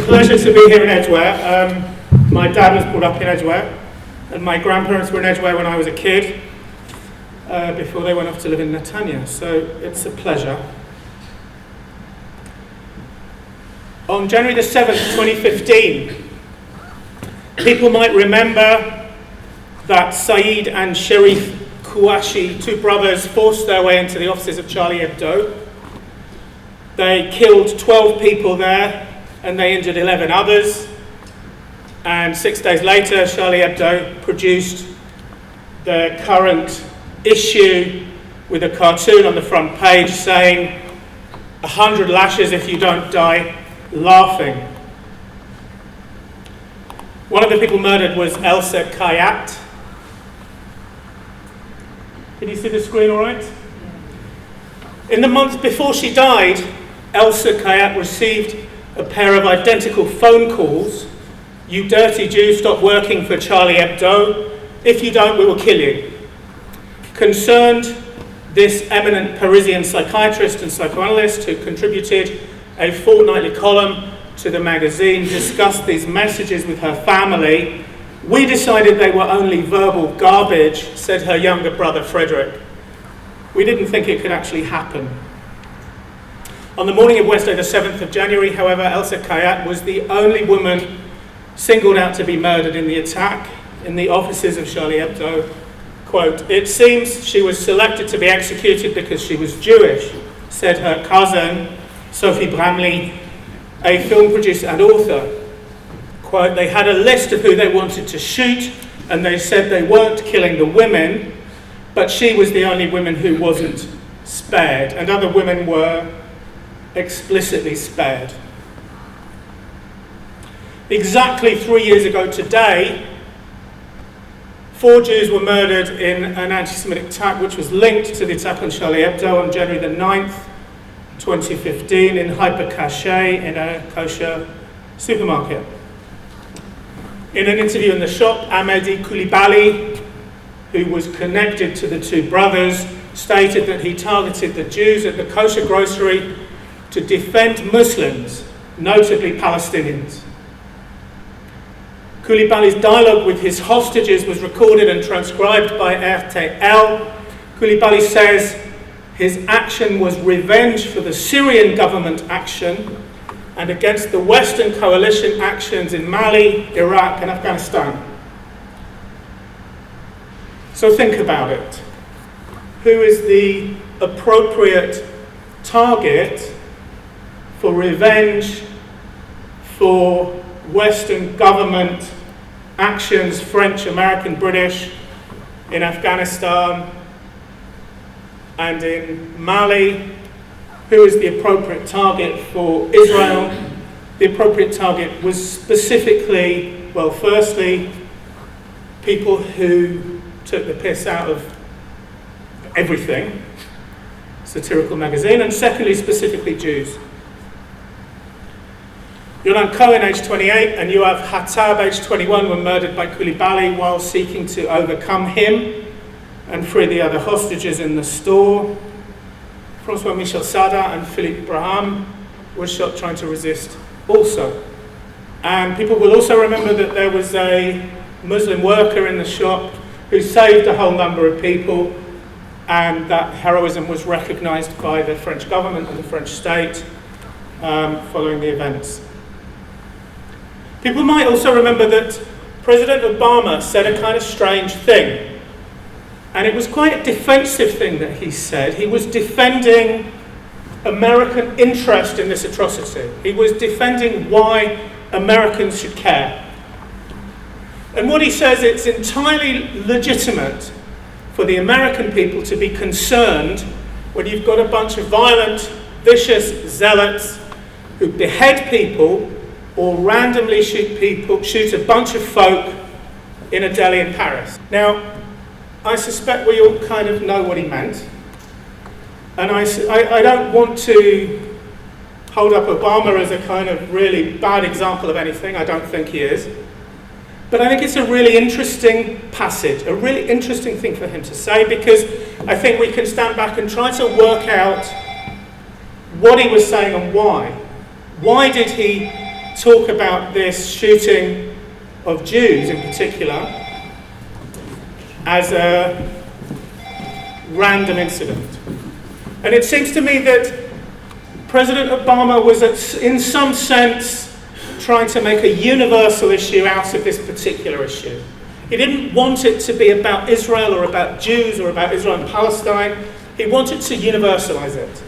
pleasure to be here in Edgware. My dad was brought up in Edgware, and my grandparents were in Edgware when I was a kid, before they went off to live in Netanya, so it's a pleasure. On January the 7th, 2015, people might remember that Saeed and Sherif Kouachi, two brothers, forced their way into the offices of Charlie Hebdo. They killed 12 people there, and they injured 11 others. And 6 days later, Charlie Hebdo produced the current issue with a cartoon on the front page saying, 100 lashes if you don't die laughing. One of the people murdered was Elsa Kayat. Can you see the screen all right? In the month before she died, Elsa Kayat received a pair of identical phone calls. You dirty Jew, stop working for Charlie Hebdo. If you don't, we will kill you. Concerned, this eminent Parisian psychiatrist and psychoanalyst who contributed a fortnightly column to the magazine discussed these messages with her family. We decided they were only verbal garbage, said her younger brother Frederick. We didn't think it could actually happen. On the morning of Wednesday the 7th of January, however, Elsa Kayat was the only woman singled out to be murdered in the attack in the offices of Charlie Hebdo. Quote, "It seems she was selected to be executed because she was Jewish," said her cousin, Sophie Bramley, a film producer and author. Quote, "They had a list of who they wanted to shoot, and they said they weren't killing the women, but she was the only woman who wasn't spared, and other women were explicitly spared." Exactly 3 years ago today, 4 Jews were murdered in an anti-Semitic attack which was linked to the attack on Charlie Hebdo on January the 9th, 2015 in Hyper Caché in a kosher supermarket. In an interview in the shop, Ahmedi Koulibaly, who was connected to the two brothers, stated that he targeted the Jews at the kosher grocery to defend Muslims, notably Palestinians. Koulibaly's dialogue with his hostages was recorded and transcribed by RTL. Koulibaly says his action was revenge for the Syrian government action and against the Western coalition actions in Mali, Iraq and Afghanistan. So think about it. Who is the appropriate target for revenge for Western government actions, French, American, British, in Afghanistan and in Mali? Who is the appropriate target for Israel? The appropriate target was specifically, well, firstly, people who took the piss out of everything, satirical magazine, and secondly, specifically Jews. Yonan Cohen, age 28, and Yoav Hatab, age 21, were murdered by Koulibaly while seeking to overcome him and free the other hostages in the store. Francois Michel Sada and Philippe Braham were shot trying to resist also. And people will also remember that there was a Muslim worker in the shop who saved a whole number of people, and that heroism was recognized by the French government and the French state following the events. People might also remember that President Obama said a kind of strange thing. And it was quite a defensive thing that he said. He was defending American interest in this atrocity. He was defending why Americans should care. And what he says, it's entirely legitimate for the American people to be concerned when you've got a bunch of violent, vicious zealots who behead people or randomly shoot a bunch of folk in a deli in Paris. Now, I suspect we all kind of know what he meant. And I don't want to hold up Obama as a kind of really bad example of anything. I don't think he is. But I think it's a really interesting passage, a really interesting thing for him to say, because I think we can stand back and try to work out what he was saying and why. Why did he talk about this shooting of Jews in particular as a random incident. And it seems to me that President Obama was, in some sense, trying to make a universal issue out of this particular issue. He didn't want it to be about Israel or about Jews or about Israel and Palestine. He wanted to universalize it.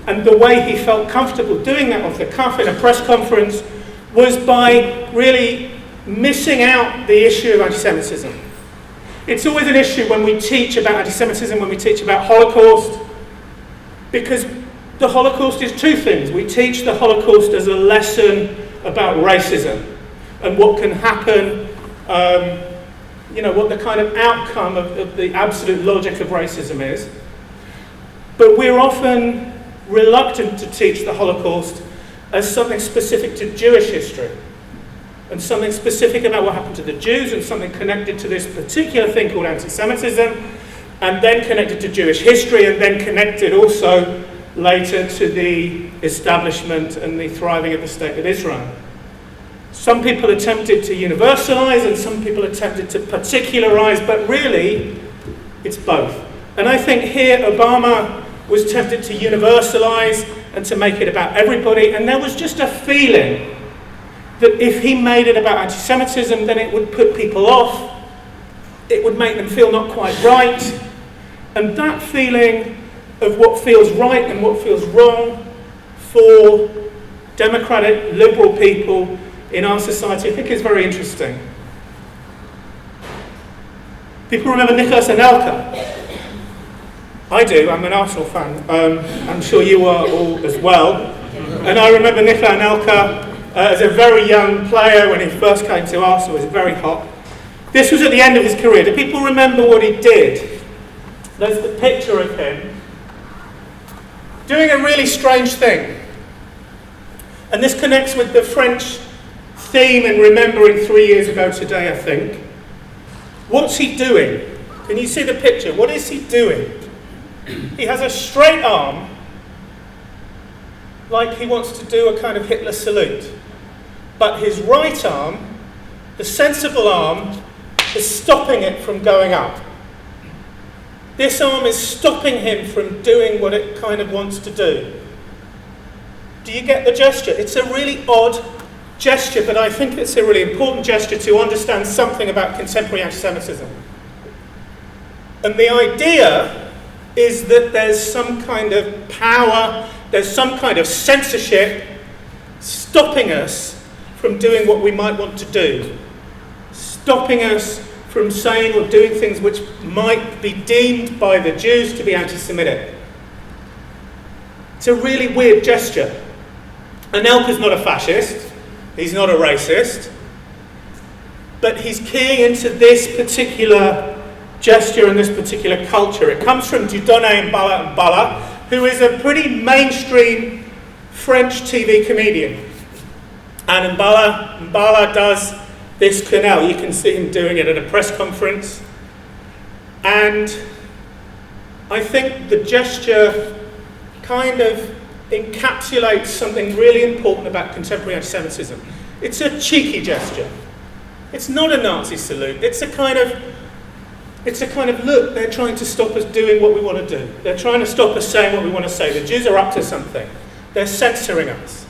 And the way he felt comfortable doing that off the cuff in a press conference was by really missing out the issue of anti-Semitism. It's always an issue when we teach about anti-Semitism, when we teach about Holocaust, because the Holocaust is two things. We teach the Holocaust as a lesson about racism and what can happen, what the kind of outcome of the absolute logic of racism is. But we're often reluctant to teach the Holocaust as something specific to Jewish history and something specific about what happened to the Jews and something connected to this particular thing called anti-Semitism, and then connected to Jewish history, and then connected also later to the establishment and the thriving of the State of Israel. Some people attempted to universalize and some people attempted to particularize, but really it's both. And I think here Obama was tempted to universalize and to make it about everybody, and there was just a feeling that if he made it about anti-Semitism, then it would put people off, it would make them feel not quite right, and that feeling of what feels right and what feels wrong for democratic, liberal people in our society, I think is very interesting. People remember Nicholas Anelka. I do, I'm an Arsenal fan. I'm sure you are all as well. And I remember Nicholas Anelka as a very young player when he first came to Arsenal. He was very hot. This was at the end of his career. Do people remember what he did? There's the picture of him doing a really strange thing. And this connects with the French theme in remembering 3 years ago today, I think. What's he doing? Can you see the picture? What is he doing? He has a straight arm, like he wants to do a kind of Hitler salute. But his right arm, the sensible arm, is stopping it from going up. This arm is stopping him from doing what it kind of wants to do. Do you get the gesture? It's a really odd gesture, but I think it's a really important gesture to understand something about contemporary anti-Semitism. And the idea is that there's some kind of power, there's some kind of censorship stopping us from doing what we might want to do, stopping us from saying or doing things which might be deemed by the Jews to be anti-Semitic. It's a really weird gesture. Anelka's not a fascist, he's not a racist, but he's keying into this particular gesture and this particular culture. It comes from Dieudonné Mbala, who is a pretty mainstream French TV comedian. And Mbala does this quenelle. You can see him doing it at a press conference. And I think the gesture kind of encapsulates something really important about contemporary anti-Semitism. It's a cheeky gesture. It's not a Nazi salute. It's a kind of look, they're trying to stop us doing what we want to do. They're trying to stop us saying what we want to say. The Jews are up to something. They're censoring us.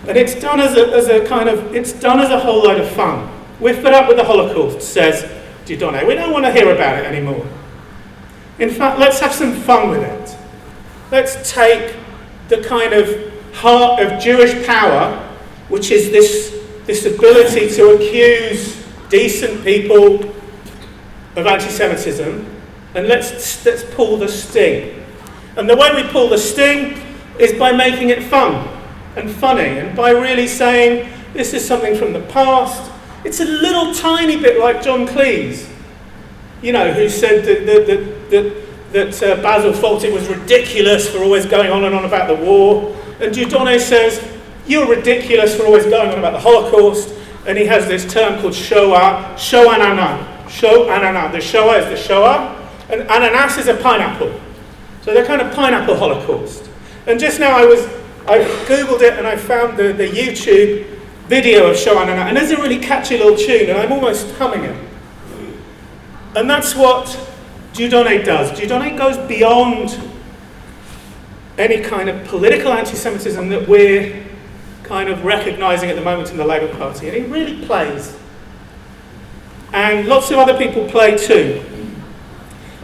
And it's done as a whole load of fun. We're fed up with the Holocaust, says Dieudonné. We don't want to hear about it anymore. In fact, let's have some fun with it. Let's take the kind of heart of Jewish power, which is this ability to accuse decent people of anti-Semitism, and let's pull the sting. And the way we pull the sting is by making it fun and funny, and by really saying this is something from the past. It's a little tiny bit like John Cleese, who said that Basil Fawlty was ridiculous for always going on and on about the war, and Dieudonné says you're ridiculous for always going on about the Holocaust, and he has this term called Shoah Anana. Shoah Anana. The Shoah is the Shoah, and ananas is a pineapple. So they're kind of pineapple Holocaust. And just now I Googled it and I found the YouTube video of Shoah Nana, and there's a really catchy little tune, and I'm almost humming it. And that's what Judith does. Judith goes beyond any kind of political anti-Semitism that we're kind of recognising at the moment in the Labour Party, and he really plays. And lots of other people play too.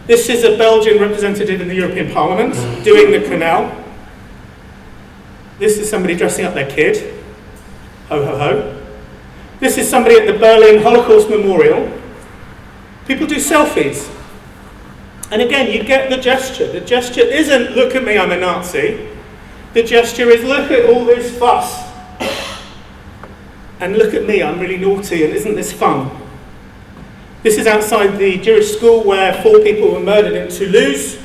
This is a Belgian representative in the European Parliament doing the canal. This is somebody dressing up their kid. Ho, ho, ho. This is somebody at the Berlin Holocaust Memorial. People do selfies. And again, you get the gesture. The gesture isn't, look at me, I'm a Nazi. The gesture is, look at all this fuss. And look at me, I'm really naughty, and isn't this fun? This is outside the Jewish school where 4 people were murdered in Toulouse.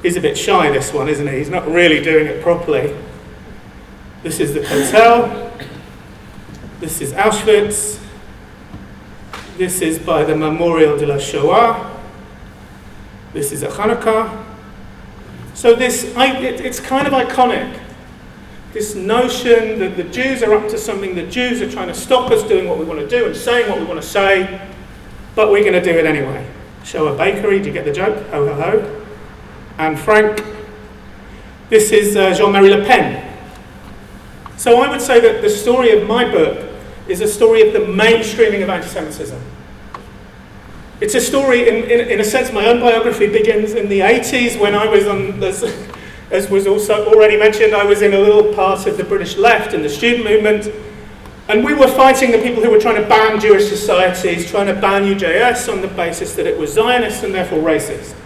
He's a bit shy, this one, isn't he? He's not really doing it properly. This is the hotel. This is Auschwitz. This is by the Memorial de la Shoah. This is a Hanukkah. So it's kind of iconic. This notion that the Jews are up to something, the Jews are trying to stop us doing what we want to do and saying what we want to say, but we're going to do it anyway. Shoah Bakery, do you get the joke? Ho, ho, ho. And Frank. This is Jean-Marie Le Pen. So I would say that the story of my book is a story of the mainstreaming of anti-Semitism. It's a story, in a sense, my own biography begins in the 80s when I was on, as was also already mentioned, I was in a little part of the British left and the student movement, and we were fighting the people who were trying to ban Jewish societies, trying to ban UJS on the basis that it was Zionist and therefore racist.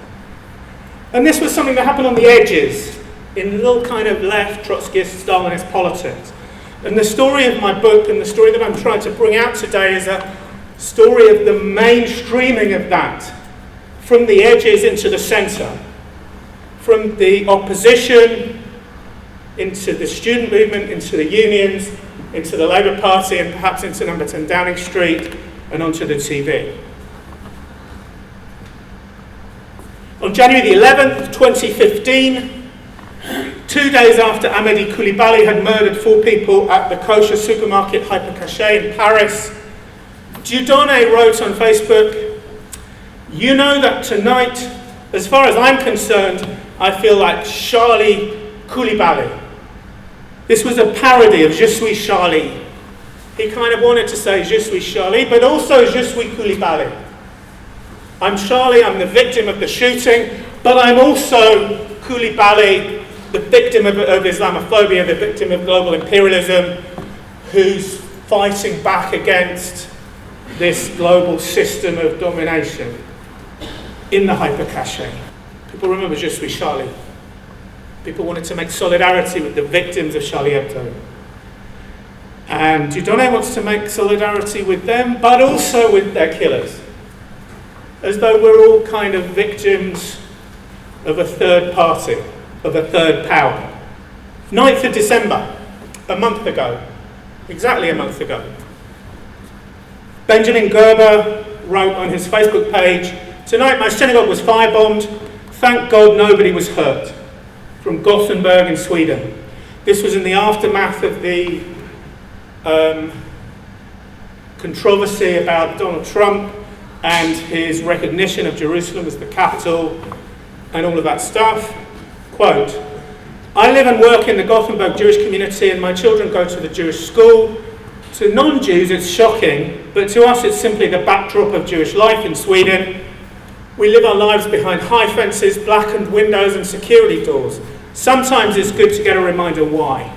And this was something that happened on the edges, in little kind of left Trotskyist, Stalinist politics. And the story of my book and the story that I'm trying to bring out today is a story of the mainstreaming of that, from the edges into the centre, from the opposition into the student movement, into the unions, into the Labour Party, and perhaps into number 10 Downing Street, and onto the TV. On January the 11th, 2015, 2 days after Amédi Coulibaly had murdered 4 people at the kosher supermarket Hypercacher in Paris, Dieudonné wrote on Facebook, "You know that tonight, as far as I'm concerned, I feel like Charlie Coulibaly." This was a parody of Je suis Charlie. He kind of wanted to say Je suis Charlie, but also Je suis Coulibaly. I'm Charlie, I'm the victim of the shooting, but I'm also Coulibaly, the victim of Islamophobia, the victim of global imperialism, who's fighting back against this global system of domination in the Hypercacher. People remember Je suis Charlie. People wanted to make solidarity with the victims of Charlie Hebdo. And Dieudonné wants to make solidarity with them, but also with their killers. As though we're all kind of victims of a third party, of a third power. 9th of December, a month ago, exactly a month ago, Benjamin Gerber wrote on his Facebook page, "Tonight my synagogue was firebombed. Thank God nobody was hurt." From Gothenburg in Sweden. This was in the aftermath of the controversy about Donald Trump and his recognition of Jerusalem as the capital and all of that stuff. Quote, "I live and work in the Gothenburg Jewish community and my children go to the Jewish school. To non-Jews it's shocking, but to us it's simply the backdrop of Jewish life in Sweden. We live our lives behind high fences, blackened windows and security doors. Sometimes it's good to get a reminder why.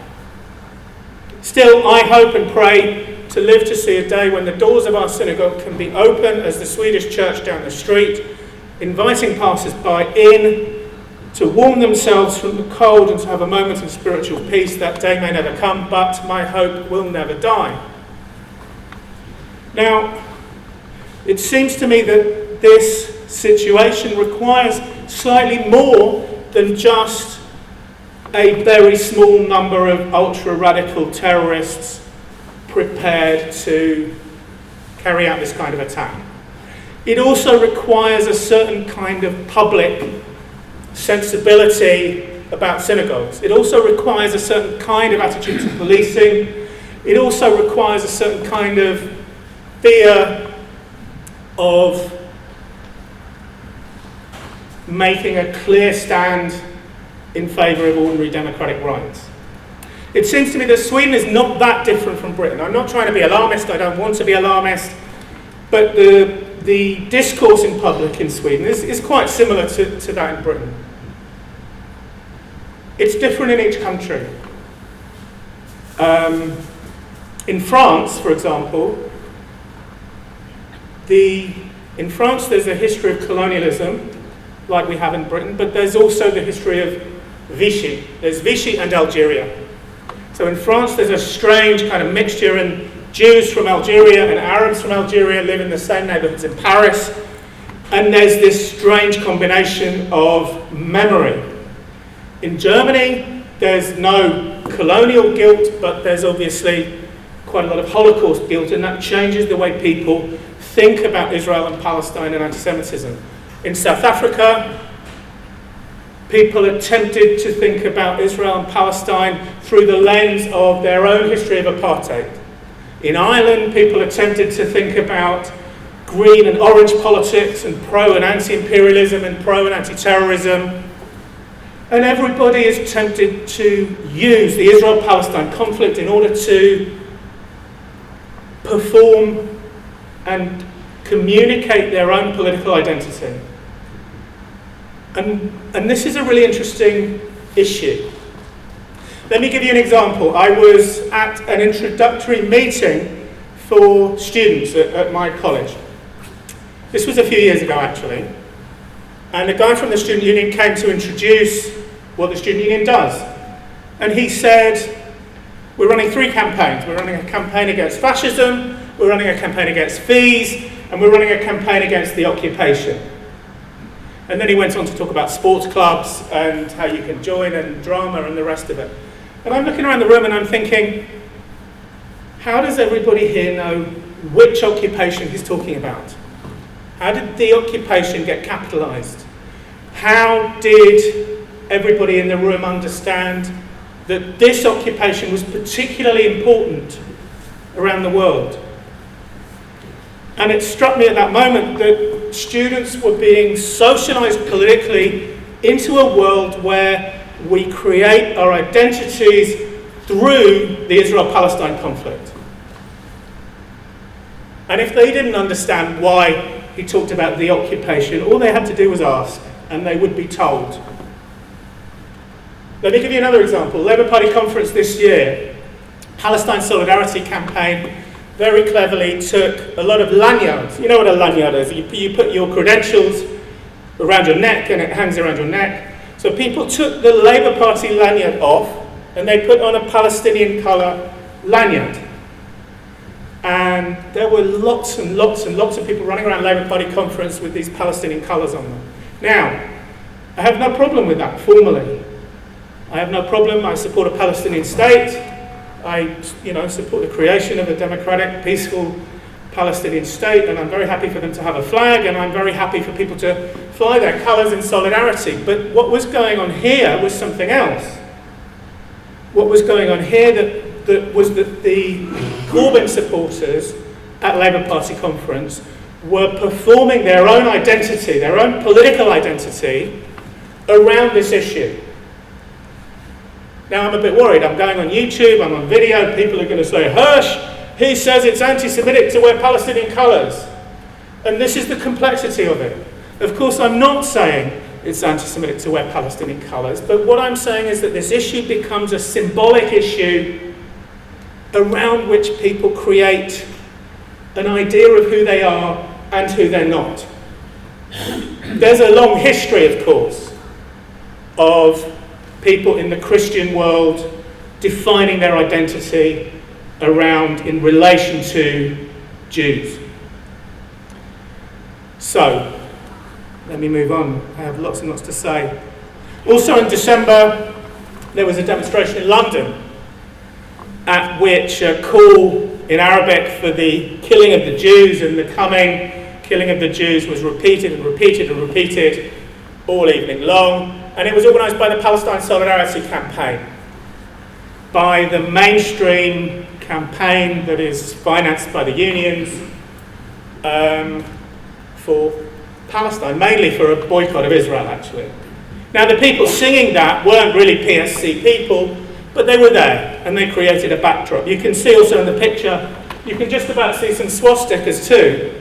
Still, I hope and pray to live to see a day when the doors of our synagogue can be open as the Swedish church down the street, inviting passers-by in to warm themselves from the cold and to have a moment of spiritual peace. That day may never come, but my hope will never die." Now, it seems to me that this situation requires slightly more than just a very small number of ultra-radical terrorists prepared to carry out this kind of attack. It also requires a certain kind of public sensibility about synagogues. It also requires a certain kind of attitude to policing. It also requires a certain kind of fear of making a clear stand in favour of ordinary democratic rights. It seems to me that Sweden is not that different from Britain. I'm not trying to be alarmist, I don't want to be alarmist, but the discourse in public in Sweden is quite similar to that in Britain. It's different in each country. In France, for example, in France there's a history of colonialism, like we have in Britain, but there's also the history of Vichy. There's Vichy and Algeria. So in France there's a strange kind of mixture, and Jews from Algeria and Arabs from Algeria live in the same neighbourhoods in Paris, and there's this strange combination of memory. In Germany there's no colonial guilt, but there's obviously quite a lot of Holocaust guilt, and that changes the way people think about Israel and Palestine and anti-Semitism. In South Africa, people are tempted to think about Israel and Palestine through the lens of their own history of apartheid. In Ireland, people are tempted to think about green and orange politics and pro and anti-imperialism and pro and anti-terrorism. And everybody is tempted to use the Israel-Palestine conflict in order to perform and communicate their own political identity. And this is a really interesting issue. Let me give you an example. I was at an introductory meeting for students at my college. This was a few years ago, actually. And a guy from the student union came to introduce what the student union does. And he said, we're running 3 campaigns. We're running a campaign against fascism, we're running a campaign against fees, and we're running a campaign against the occupation. And then he went on to talk about sports clubs and how you can join and drama and the rest of it. And I'm looking around the room and I'm thinking, how does everybody here know which occupation he's talking about? How did the occupation get capitalised? How did everybody in the room understand that this occupation was particularly important around the world? And it struck me at that moment that students were being socialised politically into a world where we create our identities through the Israel-Palestine conflict. And if they didn't understand why he talked about the occupation, all they had to do was ask, and they would be told. Let me give you another example. Labour Party conference this year, Palestine Solidarity Campaign, very cleverly took a lot of lanyards. You know what a lanyard is? You put your credentials around your neck and it hangs around your neck. So people took the Labour Party lanyard off and they put on a Palestinian colour lanyard. And there were lots and lots and lots of people running around Labour Party conference with these Palestinian colours on them. Now, I have no problem with that formally. I have no problem. I support a Palestinian state. I support the creation of a democratic, peaceful Palestinian state, and I'm very happy for them to have a flag, and I'm very happy for people to fly their colours in solidarity. But what was going on here was something else. What was going on here was that the Corbyn supporters at Labour Party conference were performing their own identity, their own political identity, around this issue. Now I'm a bit worried. I'm going on YouTube, I'm on video, people are going to say, Hirsh, he says it's anti-Semitic to wear Palestinian colours. And this is the complexity of it. Of course, I'm not saying it's anti-Semitic to wear Palestinian colours, but what I'm saying is that this issue becomes a symbolic issue around which people create an idea of who they are and who they're not. There's a long history, of course, of people in the Christian world defining their identity in relation to Jews. So, let me move on. I have lots and lots to say. Also in December, there was a demonstration in London at which a call in Arabic for the killing of the Jews and the coming killing of the Jews was repeated and repeated and repeated all evening long. And it was organised by the Palestine Solidarity Campaign, by the mainstream campaign that is financed by the unions for Palestine, mainly for a boycott of Israel, actually. Now, the people singing that weren't really PSC people, but they were there, and they created a backdrop. You can see also in the picture, you can just about see some swastikas too.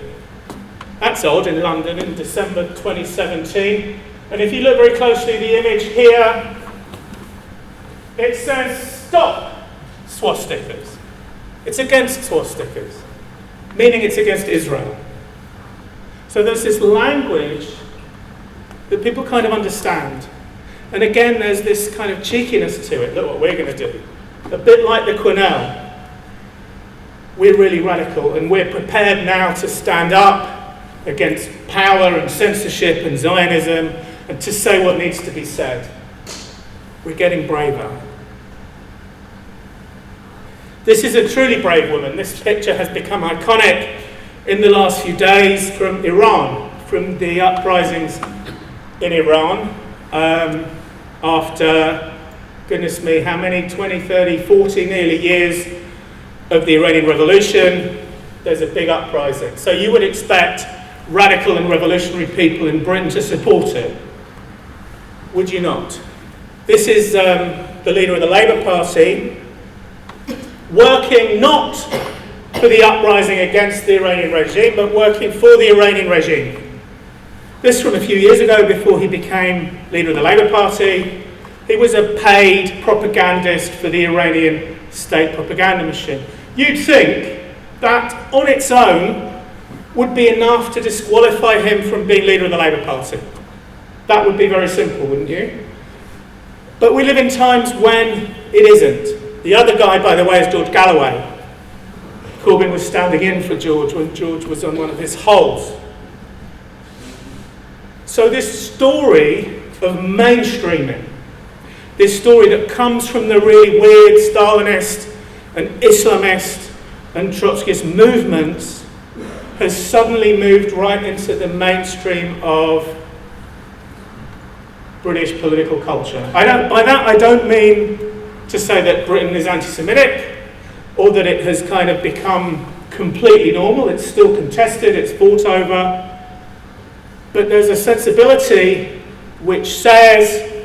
That's odd, in London in December 2017. And if you look very closely, the image here, it says, "Stop swastikas." It's against swastikas, meaning it's against Israel. So there's this language that people kind of understand. And again, there's this kind of cheekiness to it. Look what we're going to do. A bit like the Quenelle. We're really radical, and we're prepared now to stand up against power and censorship and Zionism and to say what needs to be said. We're getting braver. This is a truly brave woman. This picture has become iconic in the last few days from Iran, from the uprisings in Iran after, goodness me, how many, 20, 30, 40 nearly years of the Iranian Revolution. There's a big uprising. So you would expect radical and revolutionary people in Britain to support it. Would you not? This is the leader of the Labour Party, working not for the uprising against the Iranian regime, but working for the Iranian regime. This from a few years ago, before he became leader of the Labour Party. He was a paid propagandist for the Iranian state propaganda machine. You'd think that on its own would be enough to disqualify him from being leader of the Labour Party. That would be very simple, wouldn't you? But we live in times when it isn't. The other guy, by the way, is George Galloway. Corbyn was standing in for George when George was on one of his holes. So this story of mainstreaming, this story that comes from the really weird Stalinist and Islamist and Trotskyist movements, has suddenly moved right into the mainstream of British political culture. By that I don't mean to say that Britain is anti-Semitic or that it has kind of become completely normal. It's still contested, it's fought over. But there's a sensibility which says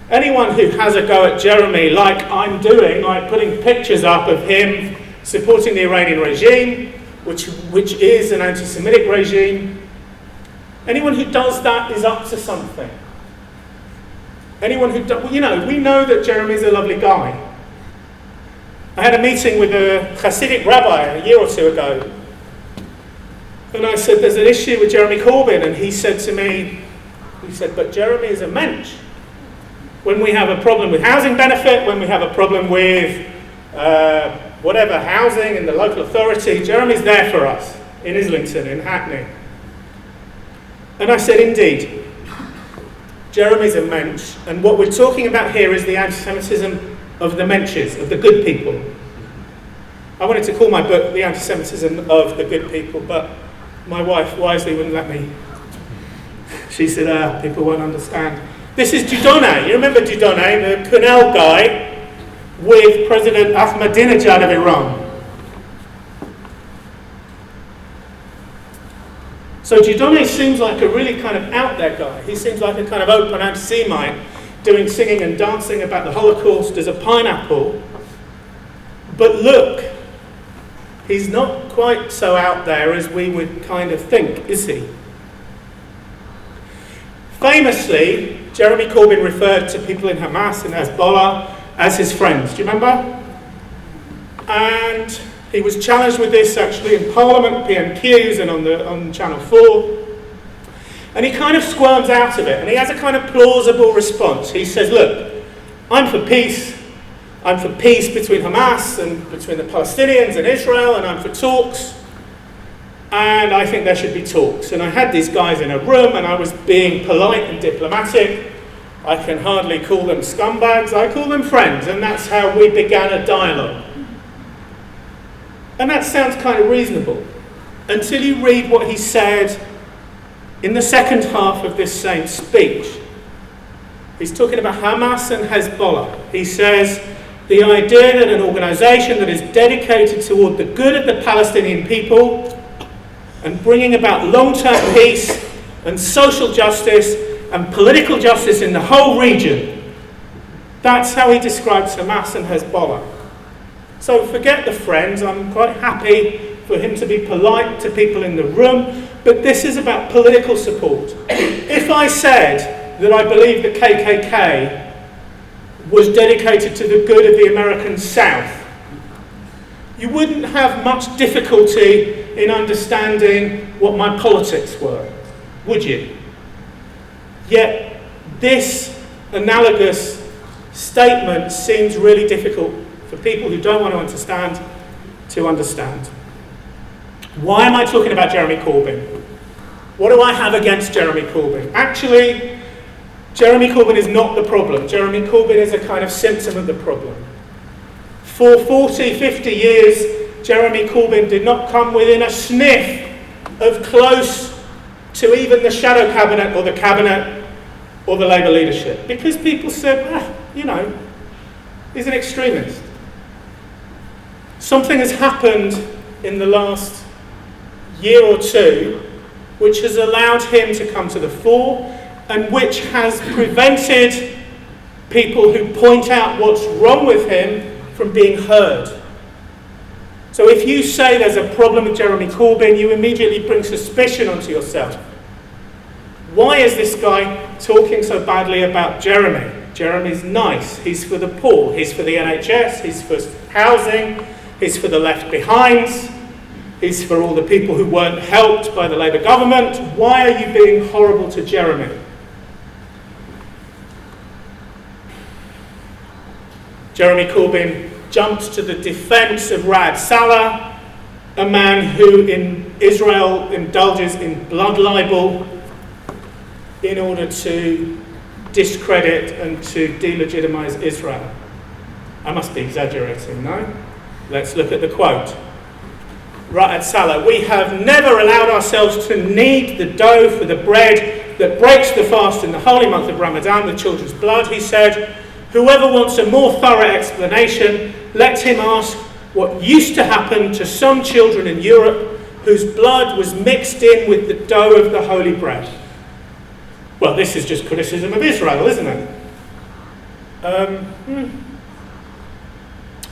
anyone who has a go at Jeremy, like I'm doing, like putting pictures up of him supporting the Iranian regime, which is an anti-Semitic regime, anyone who does that is up to something. Anyone who does, we know that Jeremy's a lovely guy. I had a meeting with a Hasidic rabbi a year or two ago, and I said, there's an issue with Jeremy Corbyn, and he said to me, but Jeremy is a mensch. When we have a problem with housing benefit, when we have a problem with whatever housing in the local authority, Jeremy's there for us in Islington, in Hackney. And I said, indeed, Jeremy's a mensch, and what we're talking about here is the anti-Semitism of the mensches, of the good people. I wanted to call my book The Anti-Semitism of the Good People, but my wife wisely wouldn't let me. She said, people won't understand. This is Dieudonné. You remember Dieudonné, the Quenelle guy with President Ahmadinejad of Iran. So Dieudonné seems like a really kind of out there guy. He seems like a kind of open anti-Semite, doing singing and dancing about the Holocaust as a pineapple. But look, he's not quite so out there as we would kind of think, is he? Famously, Jeremy Corbyn referred to people in Hamas and Hezbollah as his friends. Do you remember? And he was challenged with this actually in Parliament, PMQs, and on Channel 4. And he kind of squirms out of it, and he has a kind of plausible response. He says, look, I'm for peace. I'm for peace between Hamas and between the Palestinians and Israel, and I'm for talks. And I think there should be talks. And I had these guys in a room, and I was being polite and diplomatic. I can hardly call them scumbags. I call them friends, and that's how we began a dialogue. And that sounds kind of reasonable, until you read what he said in the second half of this same speech. He's talking about Hamas and Hezbollah. He says, The idea that an organisation that is dedicated toward the good of the Palestinian people and bringing about long-term peace and social justice and political justice in the whole region, that's how he describes Hamas and Hezbollah. So forget the friends, I'm quite happy for him to be polite to people in the room, but this is about political support. If I said that I believe the KKK was dedicated to the good of the American South, you wouldn't have much difficulty in understanding what my politics were, would you? Yet this analogous statement seems really difficult for people who don't want to understand. Why am I talking about Jeremy Corbyn? What do I have against Jeremy Corbyn? Actually, Jeremy Corbyn is not the problem. Jeremy Corbyn is a kind of symptom of the problem. For 40, 50 years, Jeremy Corbyn did not come within a sniff of close to even the shadow cabinet or the cabinet or the Labour leadership, because people said, he's an extremist. Something has happened in the last year or two which has allowed him to come to the fore and which has prevented people who point out what's wrong with him from being heard. So if you say there's a problem with Jeremy Corbyn, you immediately bring suspicion onto yourself. Why is this guy talking so badly about Jeremy? Jeremy's nice, he's for the poor, he's for the NHS, he's for housing, he's for the left behinds, he's for all the people who weren't helped by the Labour government. Why are you being horrible to Jeremy? Jeremy Corbyn jumped to the defence of Raad Salah, a man who in Israel indulges in blood libel in order to discredit and to delegitimise Israel. I must be exaggerating, no? Let's look at the quote. Raad Salah, we have never allowed ourselves to knead the dough for the bread that breaks the fast in the holy month of Ramadan with children's blood, he said. Whoever wants a more thorough explanation, let him ask what used to happen to some children in Europe whose blood was mixed in with the dough of the holy bread. Well, this is just criticism of Israel, isn't it?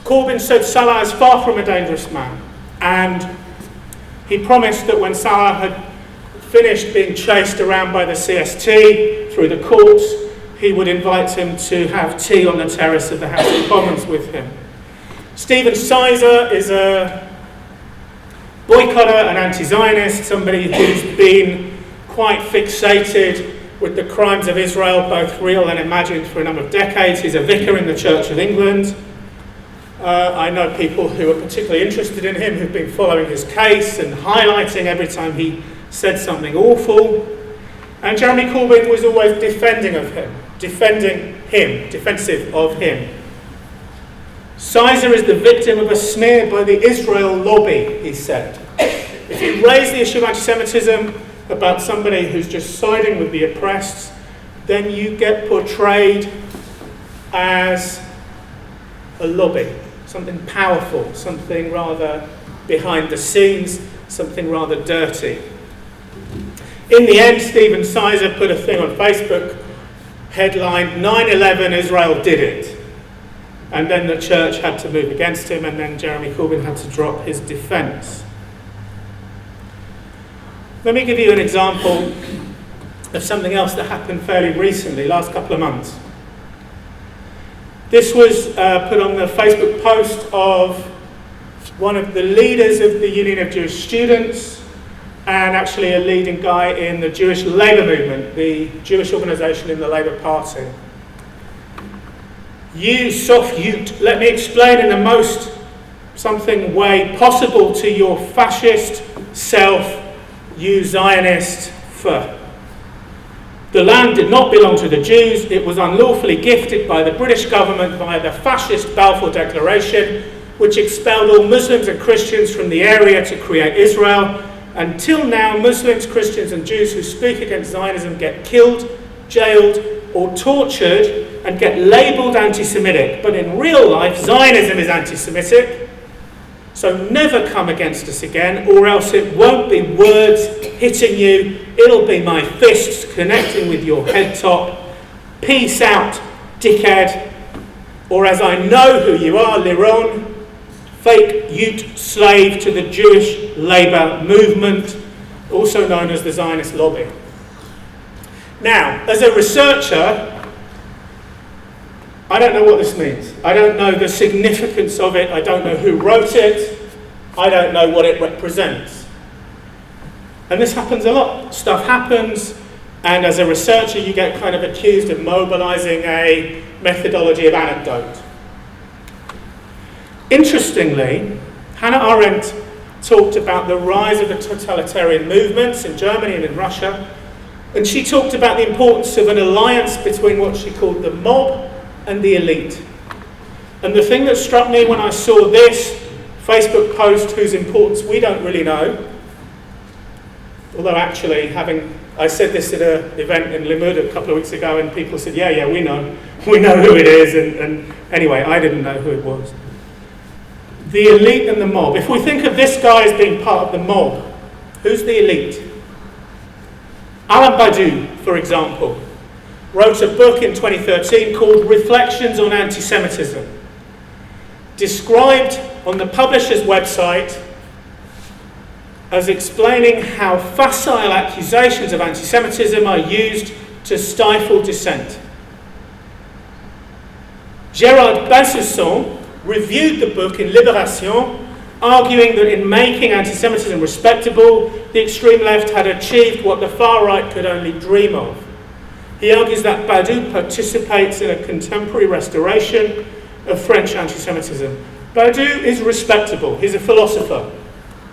Corbyn said Salah is far from a dangerous man, and he promised that when Salah had finished being chased around by the CST through the courts, he would invite him to have tea on the terrace of the House of Commons with him. Stephen Sizer is a boycotter, an anti-Zionist, somebody who's been quite fixated with the crimes of Israel, both real and imagined, for a number of decades. He's a vicar in the Church of England. I know people who are particularly interested in him, who've been following his case and highlighting every time he said something awful. And Jeremy Corbyn was always defensive of him. Sizer is the victim of a smear by the Israel lobby, he said. If you raise the issue of anti-Semitism about somebody who's just siding with the oppressed, then you get portrayed as a lobby, something powerful, something rather behind the scenes, something rather dirty. In the end, Stephen Sizer put a thing on Facebook, headlined, 9/11, Israel did it. And then the church had to move against him, and then Jeremy Corbyn had to drop his defence. Let me give you an example of something else that happened fairly recently, last couple of months. This was put on the Facebook post of one of the leaders of the Union of Jewish Students, and actually a leading guy in the Jewish Labour movement, the Jewish organisation in the Labour Party. You soft Ute, let me explain in the most something way possible to your fascist self, you Zionist fuck. The land did not belong to the Jews. It was unlawfully gifted by the British government via the fascist Balfour Declaration, which expelled all Muslims and Christians from the area to create Israel. Until now, Muslims, Christians and Jews who speak against Zionism get killed, jailed, or tortured and get labelled anti-Semitic. But in real life, Zionism is anti-Semitic. So never come against us again, or else it won't be words hitting you. It'll be my fists connecting with your head top. Peace out, dickhead. Or as I know who you are, Liron, fake Ute slave to the Jewish labour movement, also known as the Zionist lobby. Now, as a researcher, I don't know what this means. I don't know the significance of it. I don't know who wrote it. I don't know what it represents. And this happens a lot. Stuff happens, and as a researcher, you get kind of accused of mobilising a methodology of anecdote. Interestingly, Hannah Arendt talked about the rise of the totalitarian movements in Germany and in Russia, and she talked about the importance of an alliance between what she called the mob and the elite. And the thing that struck me when I saw this Facebook post, whose importance we don't really know, although actually I said this at an event in Limud a couple of weeks ago, and people said, yeah, we know who it is, and anyway, I didn't know who it was. The elite and the mob. If we think of this guy as being part of the mob, who's the elite? Alain Badiou, for example, wrote a book in 2013 called Reflections on Anti-Semitism, described on the publisher's website as explaining how facile accusations of anti-Semitism are used to stifle dissent. Gérard Bensoussan reviewed the book in Libération, arguing that in making anti-Semitism respectable, the extreme left had achieved what the far right could only dream of. He argues that Badiou participates in a contemporary restoration of French anti-Semitism. Badiou is respectable. He's a philosopher.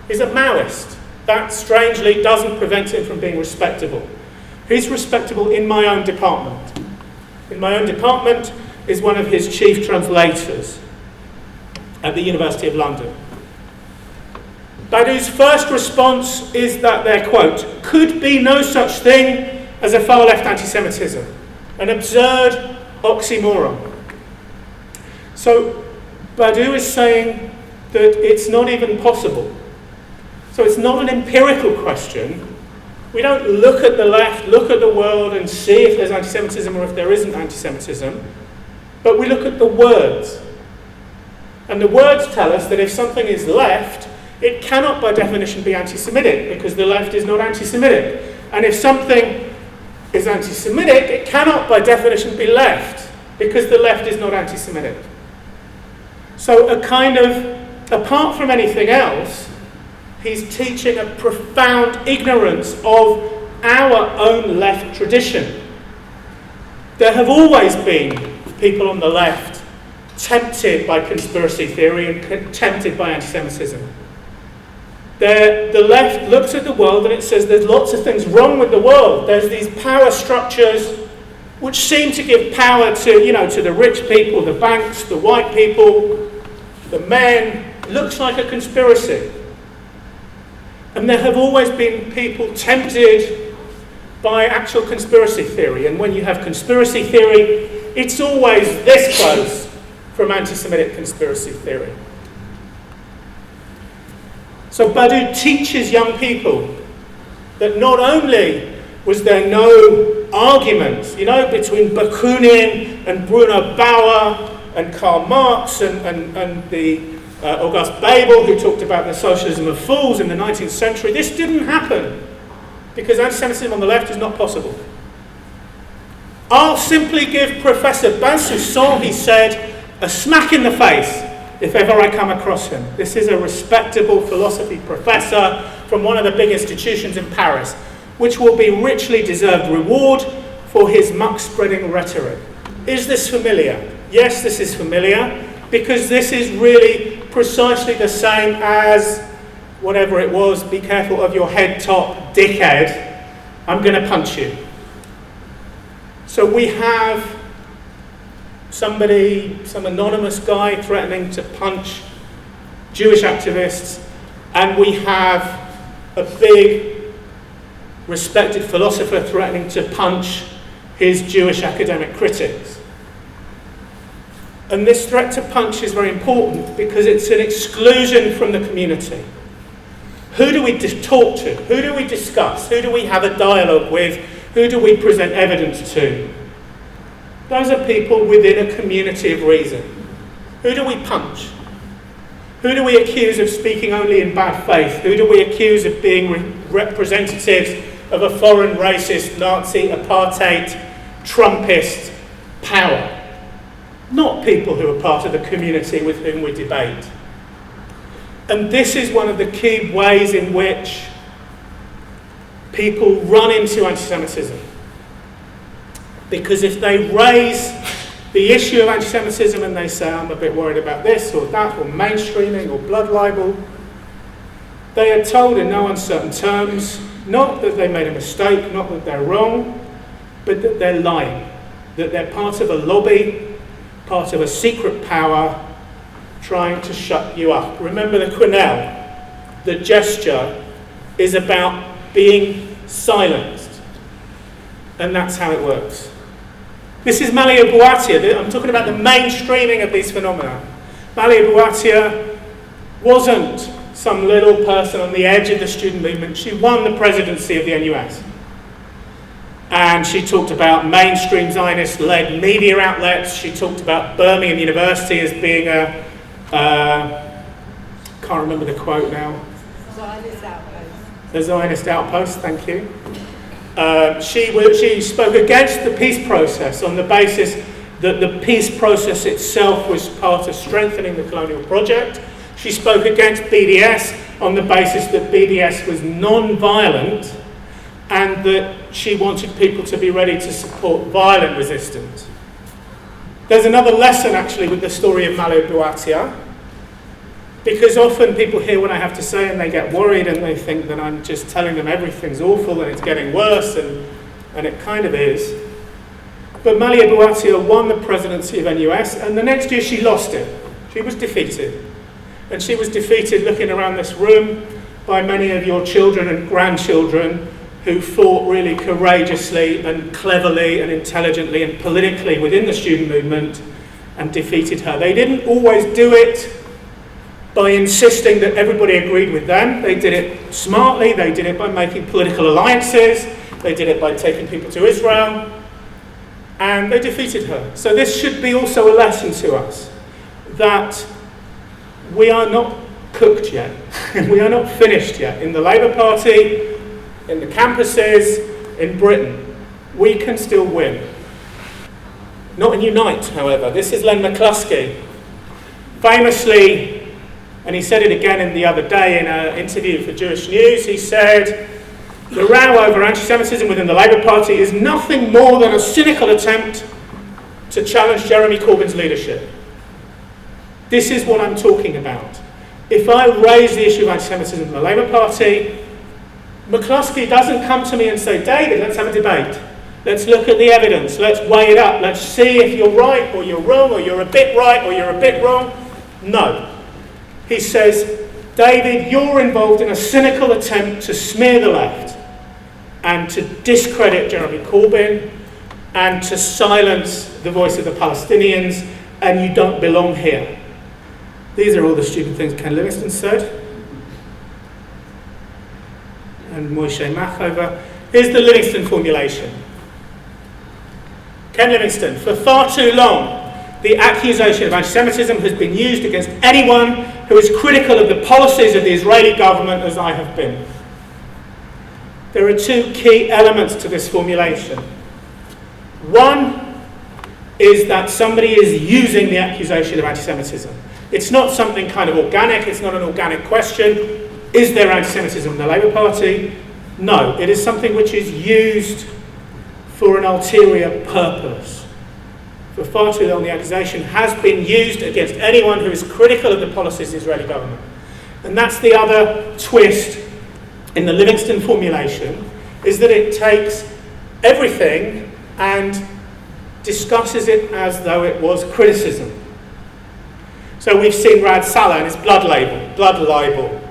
He's a Maoist. That, strangely, doesn't prevent him from being respectable. He's respectable in my own department. In my own department is one of his chief translators at the University of London. Badiou's first response is that there, quote, could be no such thing as a far-left anti-Semitism, an absurd oxymoron. So Badiou is saying that it's not even possible. So it's not an empirical question. We don't look at the left, look at the world and see if there's anti-Semitism or if there isn't anti-Semitism, but we look at the words. And the words tell us that if something is left, it cannot by definition be anti-Semitic, because the left is not anti-Semitic. And if something is anti-Semitic, it cannot by definition be left, because the left is not anti-Semitic. So a kind of, apart from anything else, he's teaching a profound ignorance of our own left tradition. There have always been people on the left tempted by conspiracy theory and tempted by anti-Semitism. The left looks at the world and it says there's lots of things wrong with the world. There's these power structures which seem to give power to the rich people, the banks, the white people, the men. It looks like a conspiracy. And there have always been people tempted by actual conspiracy theory. And when you have conspiracy theory, it's always this close from anti-Semitic conspiracy theory. So Badiou teaches young people that not only was there no argument, between Bakunin and Bruno Bauer and Karl Marx and the Auguste Bebel, who talked about the socialism of fools in the 19th century. This didn't happen because anti-Semitism on the left is not possible. I'll simply give Professor Bensoussan, he said, a smack in the face if ever I come across him. This is a respectable philosophy professor from one of the big institutions in Paris, which will be richly deserved reward for his muck-spreading rhetoric. Is this familiar? Yes, this is familiar, because this is really precisely the same as whatever it was, be careful of your head top, dickhead, I'm going to punch you. So we have some anonymous guy threatening to punch Jewish activists, and we have a big respected philosopher threatening to punch his Jewish academic critics. And this threat to punch is very important because it's an exclusion from the community. Who do we talk to? Who do we discuss? Who do we have a dialogue with? Who do we present evidence to? Those are people within a community of reason. Who do we punch? Who do we accuse of speaking only in bad faith? Who do we accuse of being representatives of a foreign racist, Nazi, apartheid, Trumpist power? Not people who are part of the community with whom we debate. And this is one of the key ways in which people run into anti-Semitism. Because if they raise the issue of anti-Semitism and they say, I'm a bit worried about this or that, or mainstreaming or blood libel, they are told in no uncertain terms, not that they made a mistake, not that they're wrong, but that they're lying, that they're part of a lobby, part of a secret power trying to shut you up. Remember the quenelle, the gesture is about being silenced. And that's how it works. This is Malia Bouattia. I'm talking about the mainstreaming of these phenomena. Malia Bouattia wasn't some little person on the edge of the student movement. She won the presidency of the NUS. And she talked about mainstream Zionist-led media outlets. She talked about Birmingham University as being can't remember the quote now. Zionist outpost. The Zionist outpost, thank you. She spoke against the peace process on the basis that the peace process itself was part of strengthening the colonial project. She spoke against BDS on the basis that BDS was non-violent and that she wanted people to be ready to support violent resistance. There's another lesson actually with the story of Malia Bouattia, because often people hear what I have to say and they get worried and they think that I'm just telling them everything's awful and it's getting worse, and it kind of is. But Malia Bouattia won the presidency of NUS, and the next year she lost it. She was defeated. And she was defeated, looking around this room, by many of your children and grandchildren who fought really courageously and cleverly and intelligently and politically within the student movement and defeated her. They didn't always do it by insisting that everybody agreed with them. They did it smartly. They did it by making political alliances. They did it by taking people to Israel. And they defeated her. So this should be also a lesson to us that we are not cooked yet. We are not finished yet. In the Labour Party, in the campuses, in Britain, we can still win. Not in Unite, however. This is Len McCluskey. Famously, and he said it again the other day in an interview for Jewish News, he said, the row over anti-Semitism within the Labour Party is nothing more than a cynical attempt to challenge Jeremy Corbyn's leadership. This is what I'm talking about. If I raise the issue of anti-Semitism in the Labour Party, McCluskey doesn't come to me and say, David, let's have a debate. Let's look at the evidence. Let's weigh it up. Let's see if you're right or you're wrong or you're a bit right or you're a bit wrong. No. He says, David, you're involved in a cynical attempt to smear the left and to discredit Jeremy Corbyn and to silence the voice of the Palestinians, and you don't belong here. These are all the stupid things Ken Livingstone said. And Moshe Machover. Here's the Livingstone formulation. Ken Livingstone, for far too long, the accusation of anti-Semitism has been used against anyone who is critical of the policies of the Israeli government, as I have been. There are two key elements to this formulation. One is that somebody is using the accusation of anti-Semitism. It's not something kind of organic, it's not an organic question. Is there anti-Semitism in the Labour Party? No, it is something which is used for an ulterior purpose. For far too long, the accusation has been used against anyone who is critical of the policies of the Israeli government. And that's the other twist in the Livingstone formulation, is that it takes everything and discusses it as though it was criticism. So we've seen Rad Salah and his blood libel.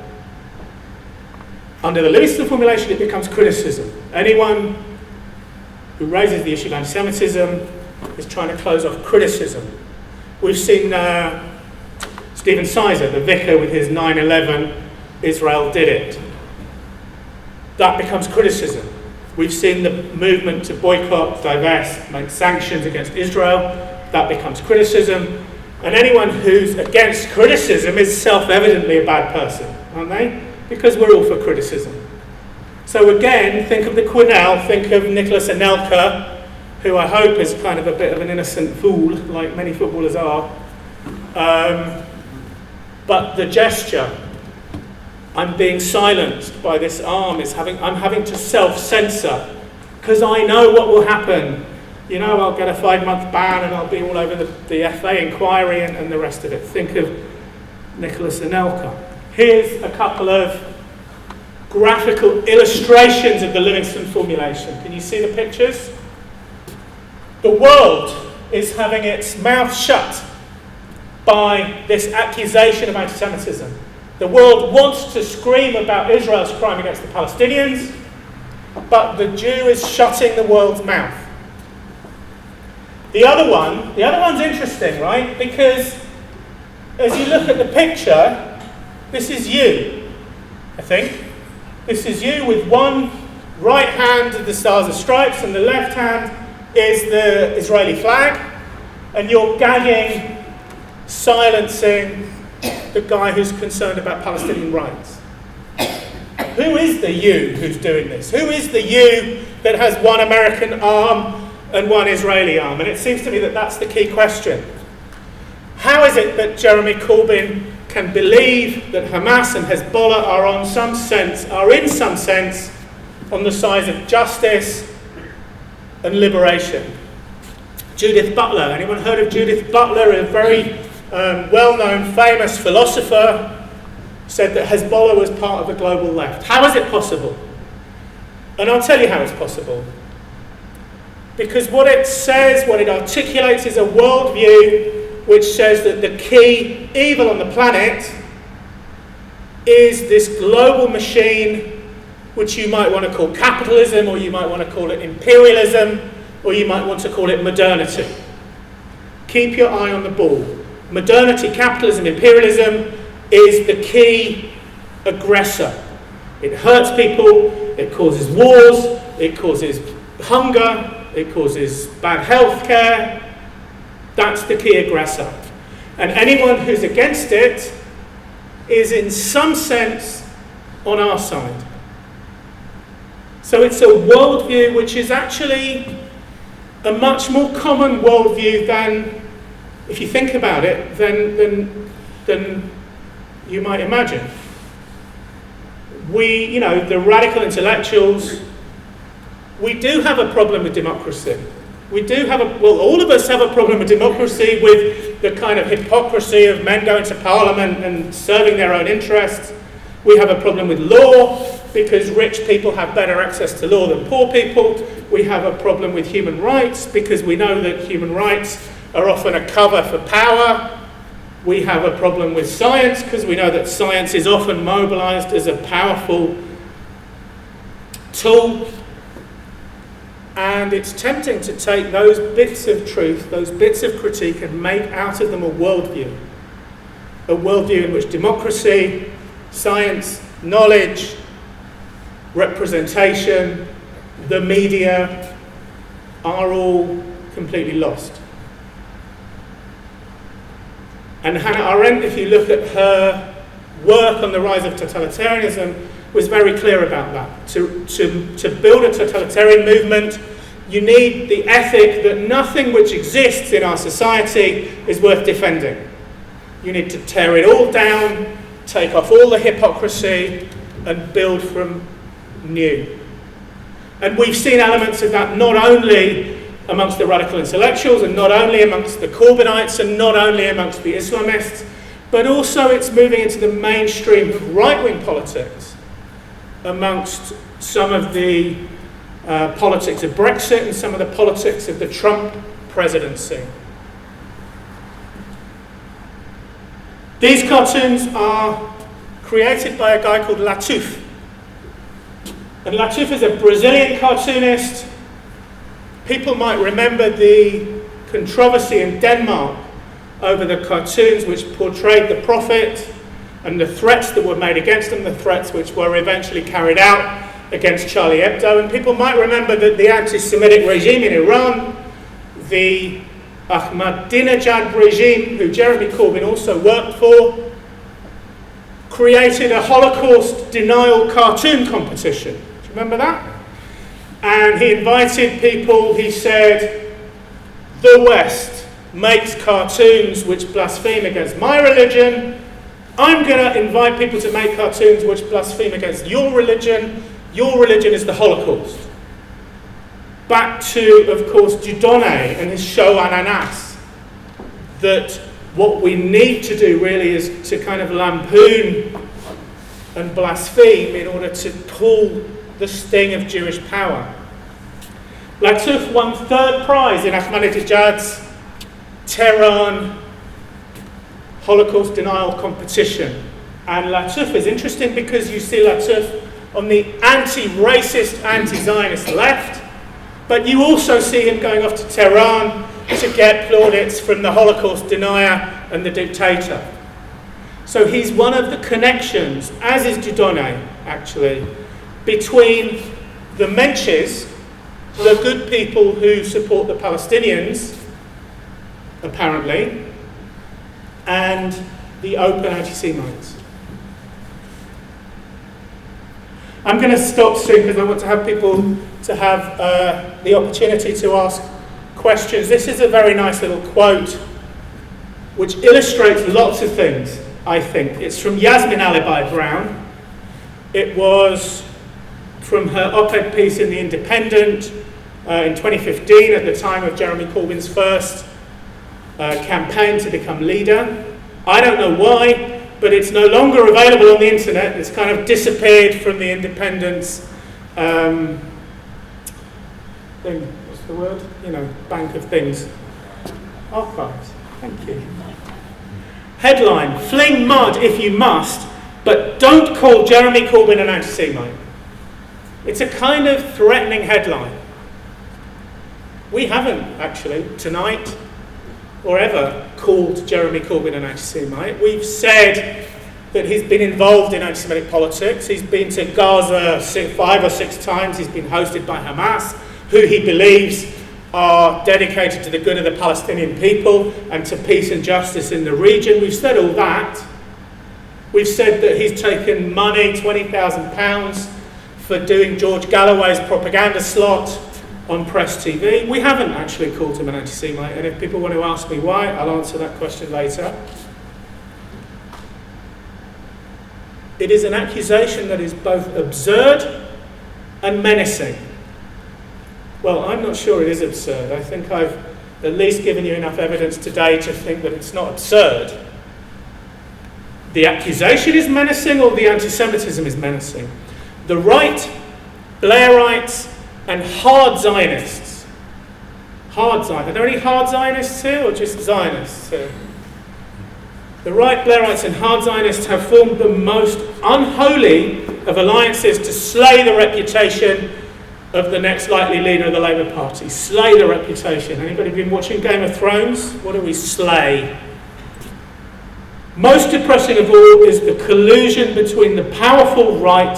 Under the Livingstone formulation, it becomes criticism. Anyone who raises the issue of anti-Semitism, is trying to close off criticism. We've seen Stephen Sizer, the vicar, with his 9/11, Israel did it. That becomes criticism. We've seen the movement to boycott, divest, make sanctions against Israel. That becomes criticism. And anyone who's against criticism is self-evidently a bad person, aren't they? Because we're all for criticism. So again, think of the Quinnell, think of Nicholas Anelka, who I hope is kind of a bit of an innocent fool, like many footballers are. But the gesture, I'm being silenced by this arm, I'm having to self-censor, because I know what will happen. You know, I'll get a 5-month ban and I'll be all over the FA inquiry and the rest of it. Think of Nicholas Anelka. Here's a couple of graphical illustrations of the Livingston formulation. Can you see the pictures? The world is having its mouth shut by this accusation of anti-Semitism. The world wants to scream about Israel's crime against the Palestinians, but the Jew is shutting the world's mouth. The other one's interesting, right? Because as you look at the picture, this is you, I think. This is you with one right hand of the Stars and Stripes and the left hand is the Israeli flag, and you're gagging, silencing the guy who's concerned about Palestinian rights. Who is the you who's doing this? Who is the you that has one American arm and one Israeli arm? And it seems to me that that's the key question. How is it that Jeremy Corbyn can believe that Hamas and Hezbollah are in some sense on the side of justice and liberation? Judith Butler, anyone heard of Judith Butler? A very well-known, famous philosopher, said that Hezbollah was part of the global left. How is it possible? And I'll tell you how it's possible. Because what it says, what it articulates, is a worldview which says that the key evil on the planet is this global machine, which you might want to call capitalism, or you might want to call it imperialism, or you might want to call it modernity. Keep your eye on the ball. Modernity, capitalism, imperialism is the key aggressor. It hurts people, it causes wars, it causes hunger, it causes bad health care. That's the key aggressor. And anyone who's against it is in some sense on our side. So it's a worldview which is actually a much more common worldview than, if you think about it, than you might imagine. We, the radical intellectuals, we do have a problem with democracy. We do have all of us have a problem with democracy, with the kind of hypocrisy of men going to parliament and serving their own interests. We have a problem with law, because rich people have better access to law than poor people. We have a problem with human rights, because we know that human rights are often a cover for power. We have a problem with science, because we know that science is often mobilized as a powerful tool. And it's tempting to take those bits of truth, those bits of critique, and make out of them a worldview. A worldview in which democracy, science, knowledge, representation, the media are all completely lost. And Hannah Arendt, if you look at her work on the rise of totalitarianism, was very clear about that. To build a totalitarian movement, you need the ethic that nothing which exists in our society is worth defending. You need to tear it all down, take off all the hypocrisy, and build from new. And we've seen elements of that not only amongst the radical intellectuals, and not only amongst the Corbynites, and not only amongst the Islamists, but also it's moving into the mainstream of right-wing politics, amongst some of the politics of Brexit and some of the politics of the Trump presidency. These cartoons are created by a guy called Latuf. And Latuf is a Brazilian cartoonist People might remember the controversy in Denmark over the cartoons which portrayed the prophet and the threats that were made against them, the threats which were eventually carried out against Charlie Hebdo. And people might remember that the anti-Semitic regime in Iran, the Ahmadinejad regime, who Jeremy Corbyn also worked for, created a Holocaust denial cartoon competition. Do you remember that? And he invited people, he said, the West makes cartoons which blaspheme against my religion. I'm going to invite people to make cartoons which blaspheme against your religion. Your religion is the Holocaust. Back to, of course, Dieudonné and his show Ananas, that what we need to do really is to kind of lampoon and blaspheme in order to pull the sting of Jewish power. Latuf won third prize in Ahmadinejad's Tehran Holocaust denial competition. And Latuf is interesting because you see Latuf on the anti-racist, anti-Zionist left, but you also see him going off to Tehran to get plaudits from the Holocaust denier and the dictator. So he's one of the connections, as is Dieudonné actually, between the Mensches, the good people who support the Palestinians, apparently, and the open anti-Semites. I'm going to stop soon because I want to have people to have the opportunity to ask questions. This is a very nice little quote which illustrates lots of things, I think. It's from Yasmin Alibi Brown. It was from her op-ed piece in The Independent in 2015 at the time of Jeremy Corbyn's first campaign to become leader. I don't know why, but it's no longer available on the internet. It's kind of disappeared from the Independent's thing. What's the word? You know, bank of things. Archives. Thank you. Headline: fling mud if you must, but don't call Jeremy Corbyn an anti-Semite. It's a kind of threatening headline. We haven't actually tonight or ever called Jeremy Corbyn an anti-Semite. We've said that he's been involved in anti-Semitic politics. He's been to Gaza 5 or 6 times. He's been hosted by Hamas, who he believes are dedicated to the good of the Palestinian people and to peace and justice in the region. We've said all that. We've said that he's taken money, £20,000, for doing George Galloway's propaganda slot on Press TV. We haven't actually called him an anti-Semite, and if people want to ask me why, I'll answer that question later. It is an accusation that is both absurd and menacing. Well, I'm not sure it is absurd. I think I've at least given you enough evidence today to think that it's not absurd. The accusation is menacing, or the anti-Semitism is menacing. The right, Blairites, and hard Zionists. Hard Zionists. Are there any hard Zionists here, or just Zionists here? The right, Blairites, and hard Zionists have formed the most unholy of alliances to slay the reputation of the next likely leader of the Labour Party. Slay the reputation. Anybody been watching Game of Thrones? What do we slay? Most depressing of all is the collusion between the powerful right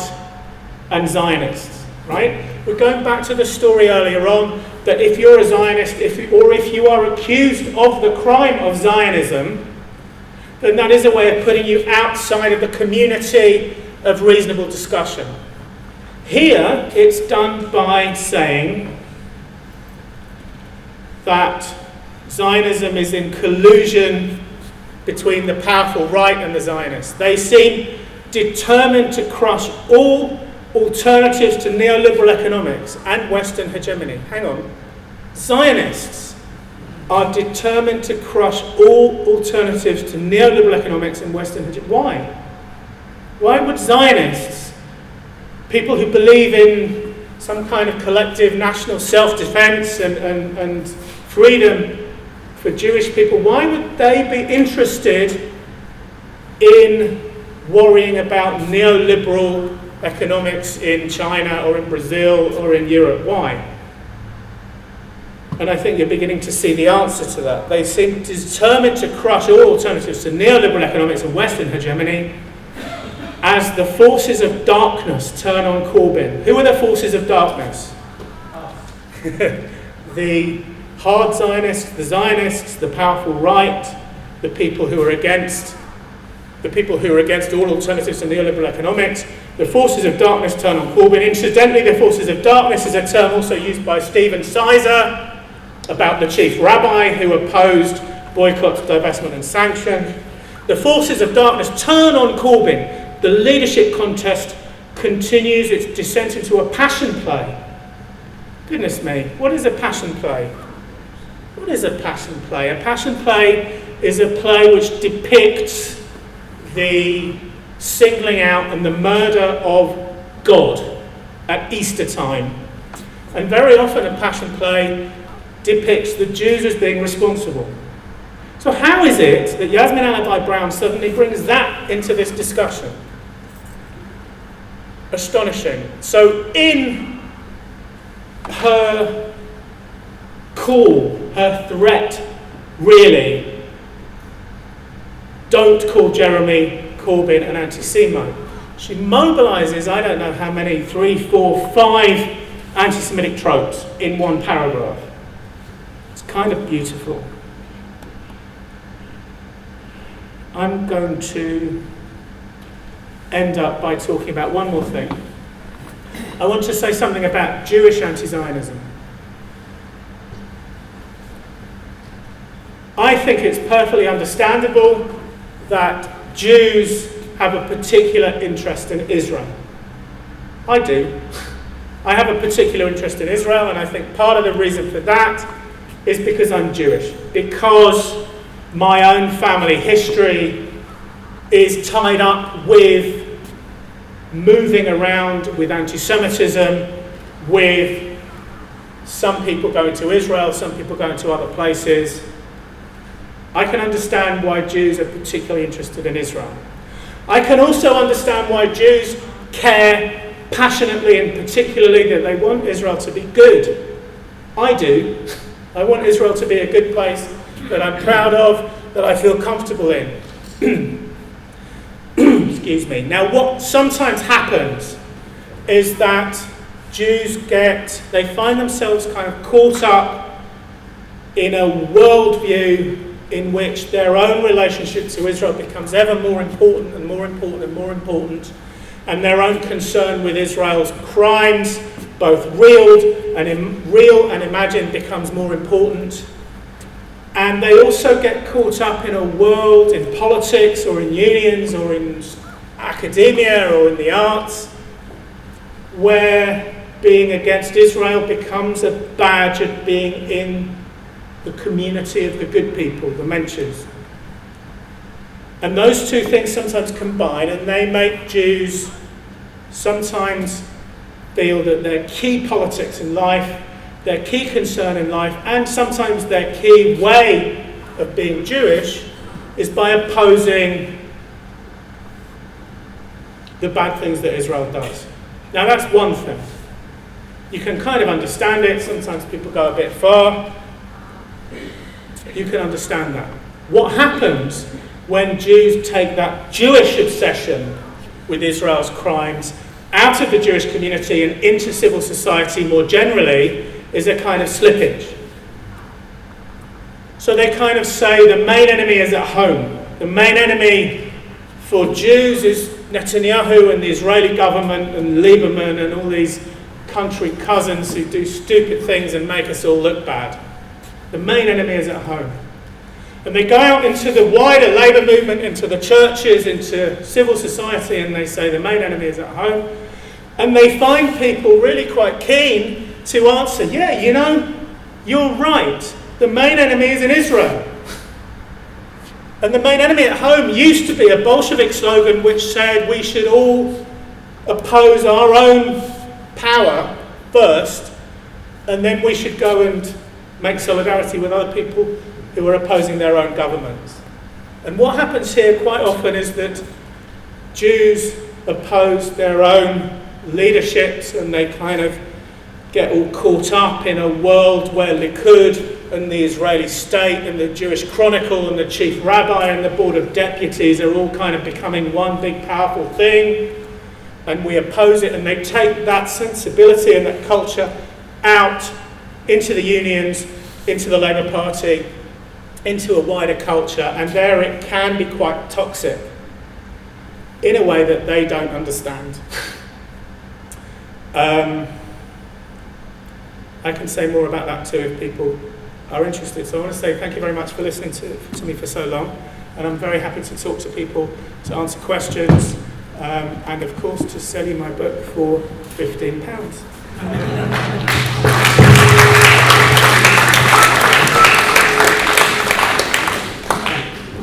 and Zionists, right? We're going back to the story earlier on that if you're a Zionist, if you are accused of the crime of Zionism, then that is a way of putting you outside of the community of reasonable discussion. Here, it's done by saying that Zionism is in collusion between the powerful right and the Zionists. They seem determined to crush all alternatives to neoliberal economics and Western hegemony. Hang on. Zionists are determined to crush all alternatives to neoliberal economics and Western hegemony. Why? Why would Zionists, people who believe in some kind of collective national self-defense and freedom for Jewish people, why would they be interested in worrying about neoliberal economics in China or in Brazil or in Europe? Why? And I think you're beginning to see the answer to that. They seem determined to crush all alternatives to neoliberal economics and Western hegemony as the forces of darkness turn on Corbyn. Who are the forces of darkness? The hard Zionists, the powerful right, the people who are against all alternatives to neoliberal economics. The forces of darkness turn on Corbyn. Incidentally, the forces of darkness is a term also used by Stephen Sizer about the chief rabbi who opposed boycott, divestment and sanction. The forces of darkness turn on Corbyn. The leadership contest continues its descent into a passion play. Goodness me, what is a passion play? What is a passion play? A passion play is a play which depicts the singling out and the murder of God at Easter time. And very often a passion play depicts the Jews as being responsible. So how is it that Yasmin Alibhai-Brown suddenly brings that into this discussion? Astonishing. So in her call, her threat, really, don't call Jeremy Corbyn an anti-Semite, she mobilises, I don't know how many, 3, 4, 5 anti-Semitic tropes in one paragraph. It's kind of beautiful. I'm going to end up by talking about one more thing. I want to say something about Jewish anti-Zionism. I think it's perfectly understandable that Jews have a particular interest in Israel. I do. I have a particular interest in Israel, and I think part of the reason for that is because I'm Jewish, because my own family history is tied up with moving around with anti-Semitism, with some people going to Israel, some people going to other places. I can understand why Jews are particularly interested in Israel. I can also understand why Jews care passionately and particularly that they want Israel to be good. I do. I want Israel to be a good place that I'm proud of, that I feel comfortable in. Excuse me. Now, what sometimes happens is that Jews they find themselves kind of caught up in a worldview in which their own relationship to Israel becomes ever more important and more important and more important, and their own concern with Israel's crimes, both real and imagined, becomes more important. And they also get caught up in a world, in politics or in unions or in academia or in the arts, where being against Israel becomes a badge of being in the community of the good people, the Menschers. And those two things sometimes combine, and they make Jews sometimes feel that their key politics in life, their key concern in life, and sometimes their key way of being Jewish is by opposing the bad things that Israel does. Now that's one thing. You can kind of understand it. Sometimes people go a bit far. You can understand that. What happens when Jews take that Jewish obsession with Israel's crimes out of the Jewish community and into civil society more generally is a kind of slippage. So they kind of say the main enemy is at home. The main enemy for Jews is Netanyahu and the Israeli government and Lieberman and all these country cousins who do stupid things and make us all look bad. The main enemy is at home. And they go out into the wider labour movement, into the churches, into civil society, and they say the main enemy is at home. And they find people really quite keen to answer, yeah, you know, you're right. The main enemy is in Israel. And the main enemy at home used to be a Bolshevik slogan which said we should all oppose our own power first, and then we should go and make solidarity with other people who are opposing their own governments. And what happens here quite often is that Jews oppose their own leaderships, and they kind of get all caught up in a world where Likud and the Israeli state and the Jewish Chronicle and the chief rabbi and the board of deputies are all kind of becoming one big powerful thing, and we oppose it, and they take that sensibility and that culture out into the unions, into the Labour Party, into a wider culture, and there it can be quite toxic in a way that they don't understand. I can say more about that too if people are interested. So I want to say thank you very much for listening to me for so long, and I'm very happy to talk to people, to answer questions, and of course to sell you my book for £15.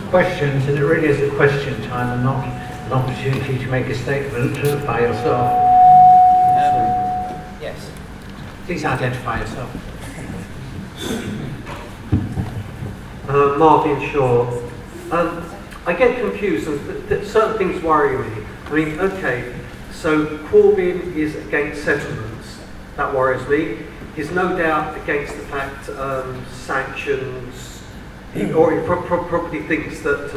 Questions, and it really is a question time and not an opportunity to make a statement by yourself. Yes. Please identify yourself. Marvin Shaw. I get confused, and certain things worry me. I mean, okay, so Corbyn is against settlements. That worries me. He's no doubt against the fact sanctions, or he probably thinks that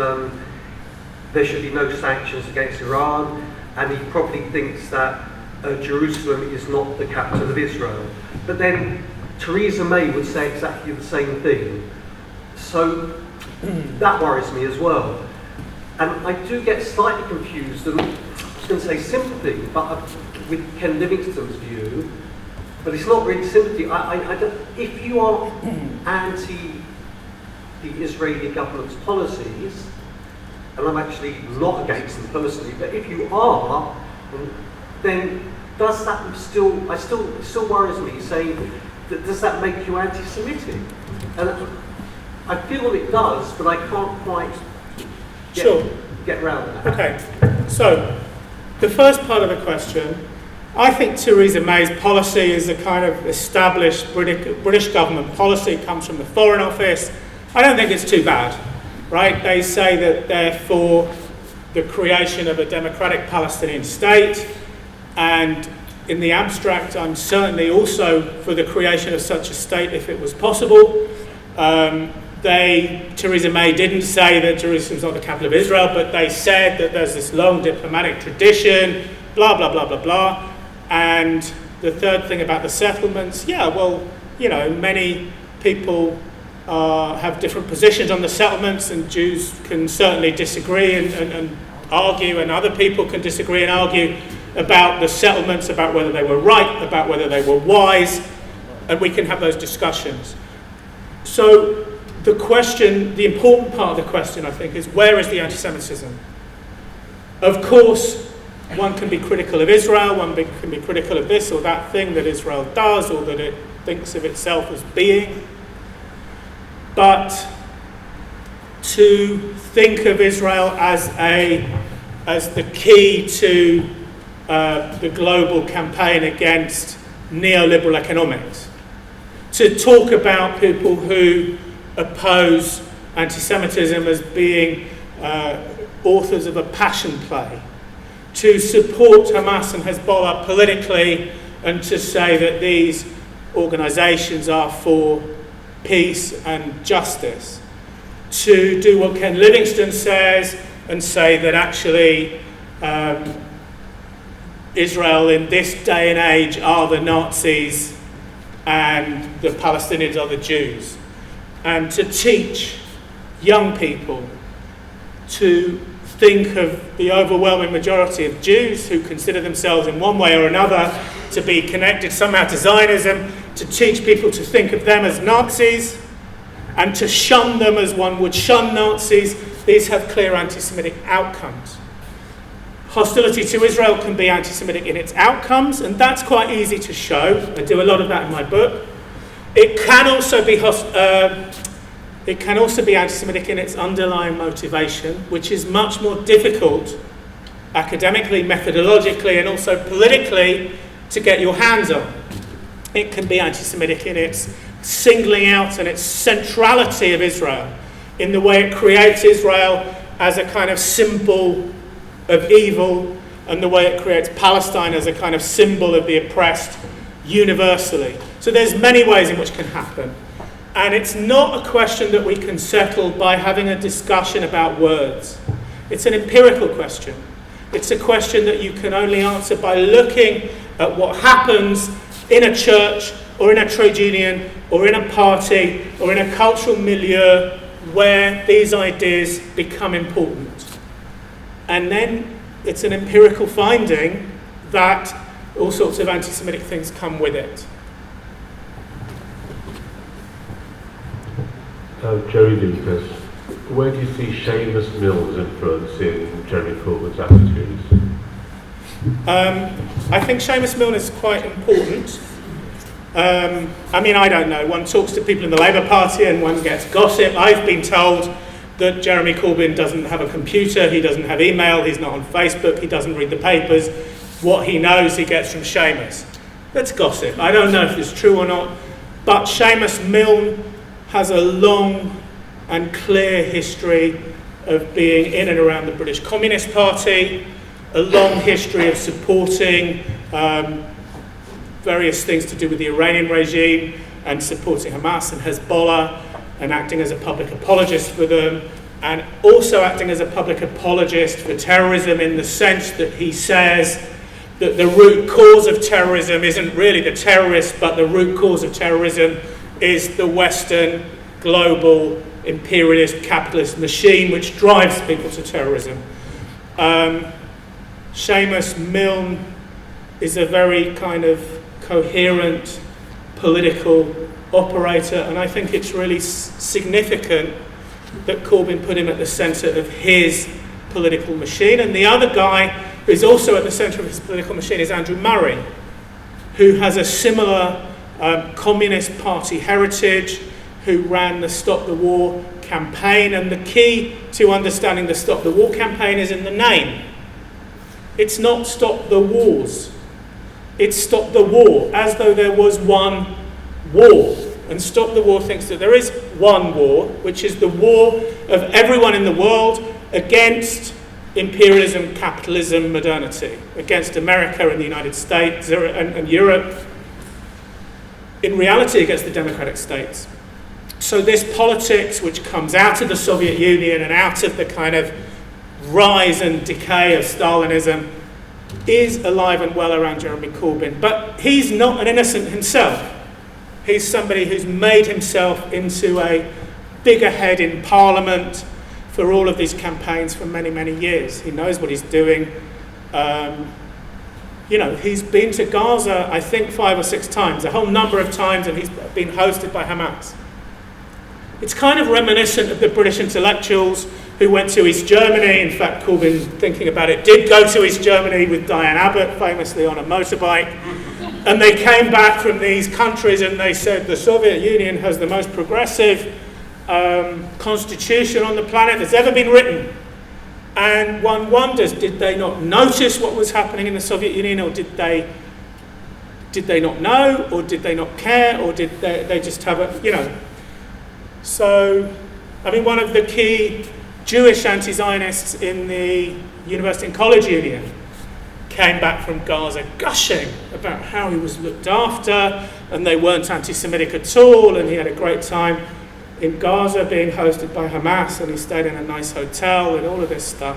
there should be no sanctions against Iran, and he probably thinks that Jerusalem is not the capital of Israel. But then Theresa May would say exactly the same thing. So that worries me as well. And I do get slightly confused, and I was going to say sympathy, but with Ken Livingstone's view, but it's not really sympathy. I don't, if you are anti the Israeli government's policies, and I'm actually not against them personally, but if you are, then does that it still worries me, saying that does that make you anti-Semitic? And I feel it does, but I can't quite get around that. Okay, so the first part of the question, I think Theresa May's policy is a kind of established British government policy. It comes from the Foreign Office. I don't think it's too bad, right? They say that they're for the creation of a democratic Palestinian state, and in the abstract, I'm certainly also for the creation of such a state if it was possible. Theresa May didn't say that Jerusalem's not the capital of Israel, but they said that there's this long diplomatic tradition, blah, blah, blah, blah, blah. And the third thing about the settlements, yeah, well, you know, many people have different positions on the settlements, and Jews can certainly disagree and argue, and other people can disagree and argue about the settlements, about whether they were right, about whether they were wise, and we can have those discussions. So the question, the important part of the question, I think, is where is the anti-Semitism? Of course, one can be critical of Israel, one can be critical of this or that thing that Israel does, or that it thinks of itself as being. But to think of Israel as the key to the global campaign against neoliberal economics, to talk about people who oppose anti-Semitism as being authors of a passion play, to support Hamas and Hezbollah politically, and to say that these organisations are for peace and justice, to do what Ken Livingstone says and say that actually Israel in this day and age are the Nazis and the Palestinians are the Jews, and to teach young people to think of the overwhelming majority of Jews who consider themselves in one way or another to be connected somehow to Zionism, to teach people to think of them as Nazis and to shun them as one would shun Nazis. These have clear anti-Semitic outcomes. Hostility to Israel can be anti-Semitic in its outcomes, and that's quite easy to show. I do a lot of that in my book. It can also be anti-Semitic in its underlying motivation, which is much more difficult academically, methodologically, and also politically to get your hands on. It can be anti-Semitic in its singling out and its centrality of Israel, in the way it creates Israel as a kind of symbol of evil, and the way it creates Palestine as a kind of symbol of the oppressed universally. So there's many ways in which it can happen. And it's not a question that we can settle by having a discussion about words. It's an empirical question. It's a question that you can only answer by looking at what happens in a church or in a trade union or in a party or in a cultural milieu where these ideas become important. And then it's an empirical finding that all sorts of anti-Semitic things come with it. Jerry Lucas, where do you see Seamus Mill's influence in Jeremy Corbyn's attitudes? I think Seamus Milne is quite important. I mean, I don't know. One talks to people in the Labour Party and one gets gossip. I've been told that Jeremy Corbyn doesn't have a computer, he doesn't have email, he's not on Facebook, he doesn't read the papers. What he knows he gets from Seamus. That's gossip. I don't know if it's true or not, but Seamus Milne has a long and clear history of being in and around the British Communist Party, a long history of supporting various things to do with the Iranian regime and supporting Hamas and Hezbollah and acting as a public apologist for them, and also acting as a public apologist for terrorism in the sense that he says that the root cause of terrorism isn't really the terrorists, but the root cause of terrorism is the Western global imperialist capitalist machine which drives people to terrorism. Seamus Milne is a very kind of coherent political operator, and I think it's really significant that Corbyn put him at the centre of his political machine. And the other guy who's also at the centre of his political machine is Andrew Murray, who has a similar Communist Party heritage, who ran the Stop the War campaign. And the key to understanding the Stop the War campaign is in the name. It's not Stop the Wars. It's Stop the War, as though there was one war. And Stop the War thinks that there is one war, which is the war of everyone in the world against imperialism, capitalism, modernity, against America and the United States and Europe, in reality against the democratic states. So this politics, which comes out of the Soviet Union and out of the kind of rise and decay of Stalinism, is alive and well around Jeremy Corbyn. But he's not an innocent himself. He's somebody who's made himself into a bigger head in Parliament for all of these campaigns for many, many years. He knows what he's doing. He's been to Gaza, I think, 5 or 6 times, a whole number of times, and he's been hosted by Hamas. It's kind of reminiscent of the British intellectuals who went to East Germany. In fact, Corbyn, thinking about it, did go to East Germany with Diane Abbott, famously on a motorbike. And they came back from these countries and they said the Soviet Union has the most progressive constitution on the planet that's ever been written. And one wonders, did they not notice what was happening in the Soviet Union, or did they not know, or did they not care, or did they just have a, So, I mean, one of the key Jewish anti-Zionists in the University and College Union came back from Gaza gushing about how he was looked after and they weren't anti-Semitic at all, and he had a great time in Gaza being hosted by Hamas, and he stayed in a nice hotel and all of this stuff.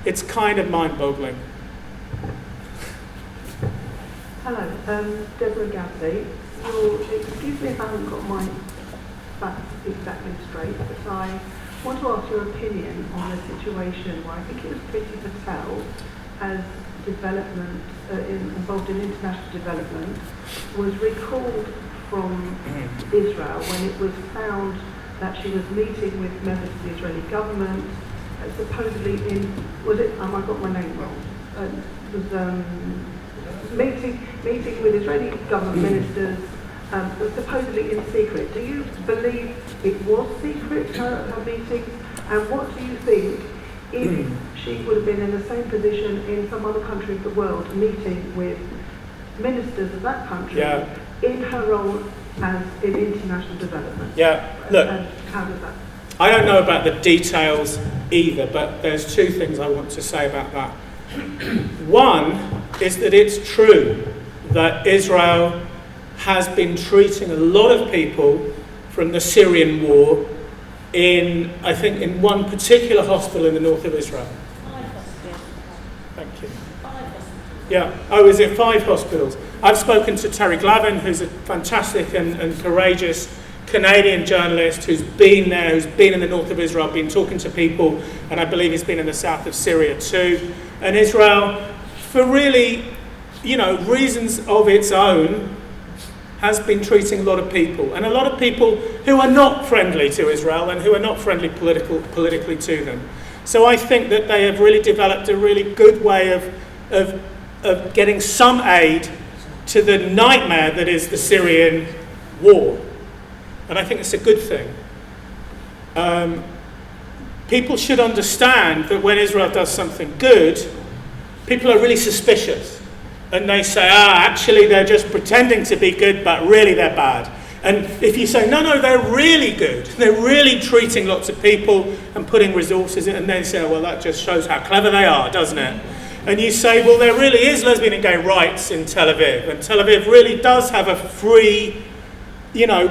It's kind of mind-boggling. Hello, Deborah Gadsey. Excuse me if I haven't got my facts exactly straight, but I want to ask your opinion on the situation where I think it was Priti Patel, as development involved in international development, was recalled from Israel when it was found that she was meeting with members of the Israeli government, supposedly I got my name wrong, meeting with Israeli government ministers, was supposedly in secret. Do you believe it was secret, her meetings? And what do you think if she would have been in the same position in some other country of the world, meeting with ministers of that country in her role as in international development? Yeah, look, and how does that? I don't know about the details either, but there's 2 things I want to say about that. One is that it's true that Israel has been treating a lot of people from the Syrian war in, I think, in one particular hospital in the north of Israel. Thank you. Yeah. Oh, is it 5 hospitals? I've spoken to Terry Glavin, who's a fantastic and courageous Canadian journalist who's been there, who's been in the north of Israel, been talking to people, and I believe he's been in the south of Syria too. And Israel, for really, reasons of its own, has been treating a lot of people, and a lot of people who are not friendly to Israel and who are not friendly politically to them. So I think that they have really developed a really good way of getting some aid to the nightmare that is the Syrian war. And I think it's a good thing. People should understand that when Israel does something good, people are really suspicious. And they say, actually they're just pretending to be good, but really they're bad. And if you say, no, they're really good, they're really treating lots of people and putting resources in, and they say, well, that just shows how clever they are, doesn't it? And you say, well, there really is lesbian and gay rights in Tel Aviv, and Tel Aviv really does have a free,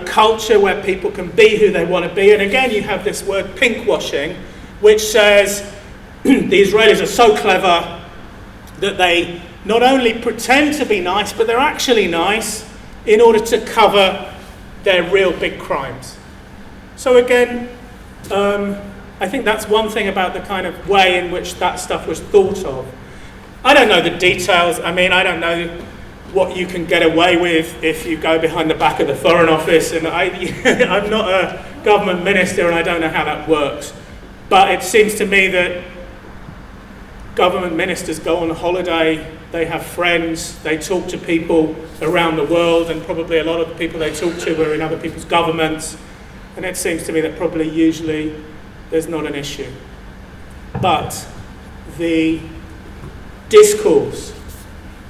culture where people can be who they want to be. And again, you have this word pinkwashing, which says the Israelis are so clever that they not only pretend to be nice, but they're actually nice in order to cover their real big crimes. So again, I think that's one thing about the kind of way in which that stuff was thought of. I don't know the details. I mean, I don't know what you can get away with if you go behind the back of the Foreign Office, and I'm not a government minister and I don't know how that works. But it seems to me that government ministers go on holiday, they have friends, they talk to people around the world, and probably a lot of the people they talk to are in other people's governments, and it seems to me that probably usually there's not an issue. But the discourse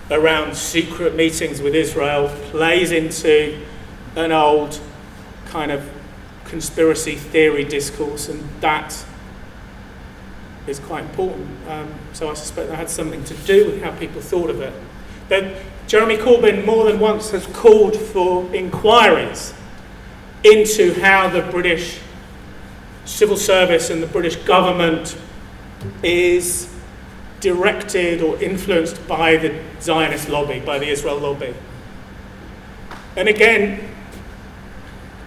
around secret meetings with Israel plays into an old kind of conspiracy theory discourse, and that is quite important. So I suspect that had something to do with how people thought of it. But Jeremy Corbyn more than once has called for inquiries into how the British civil service and the British government is directed or influenced by the Zionist lobby, by the Israel lobby. And again,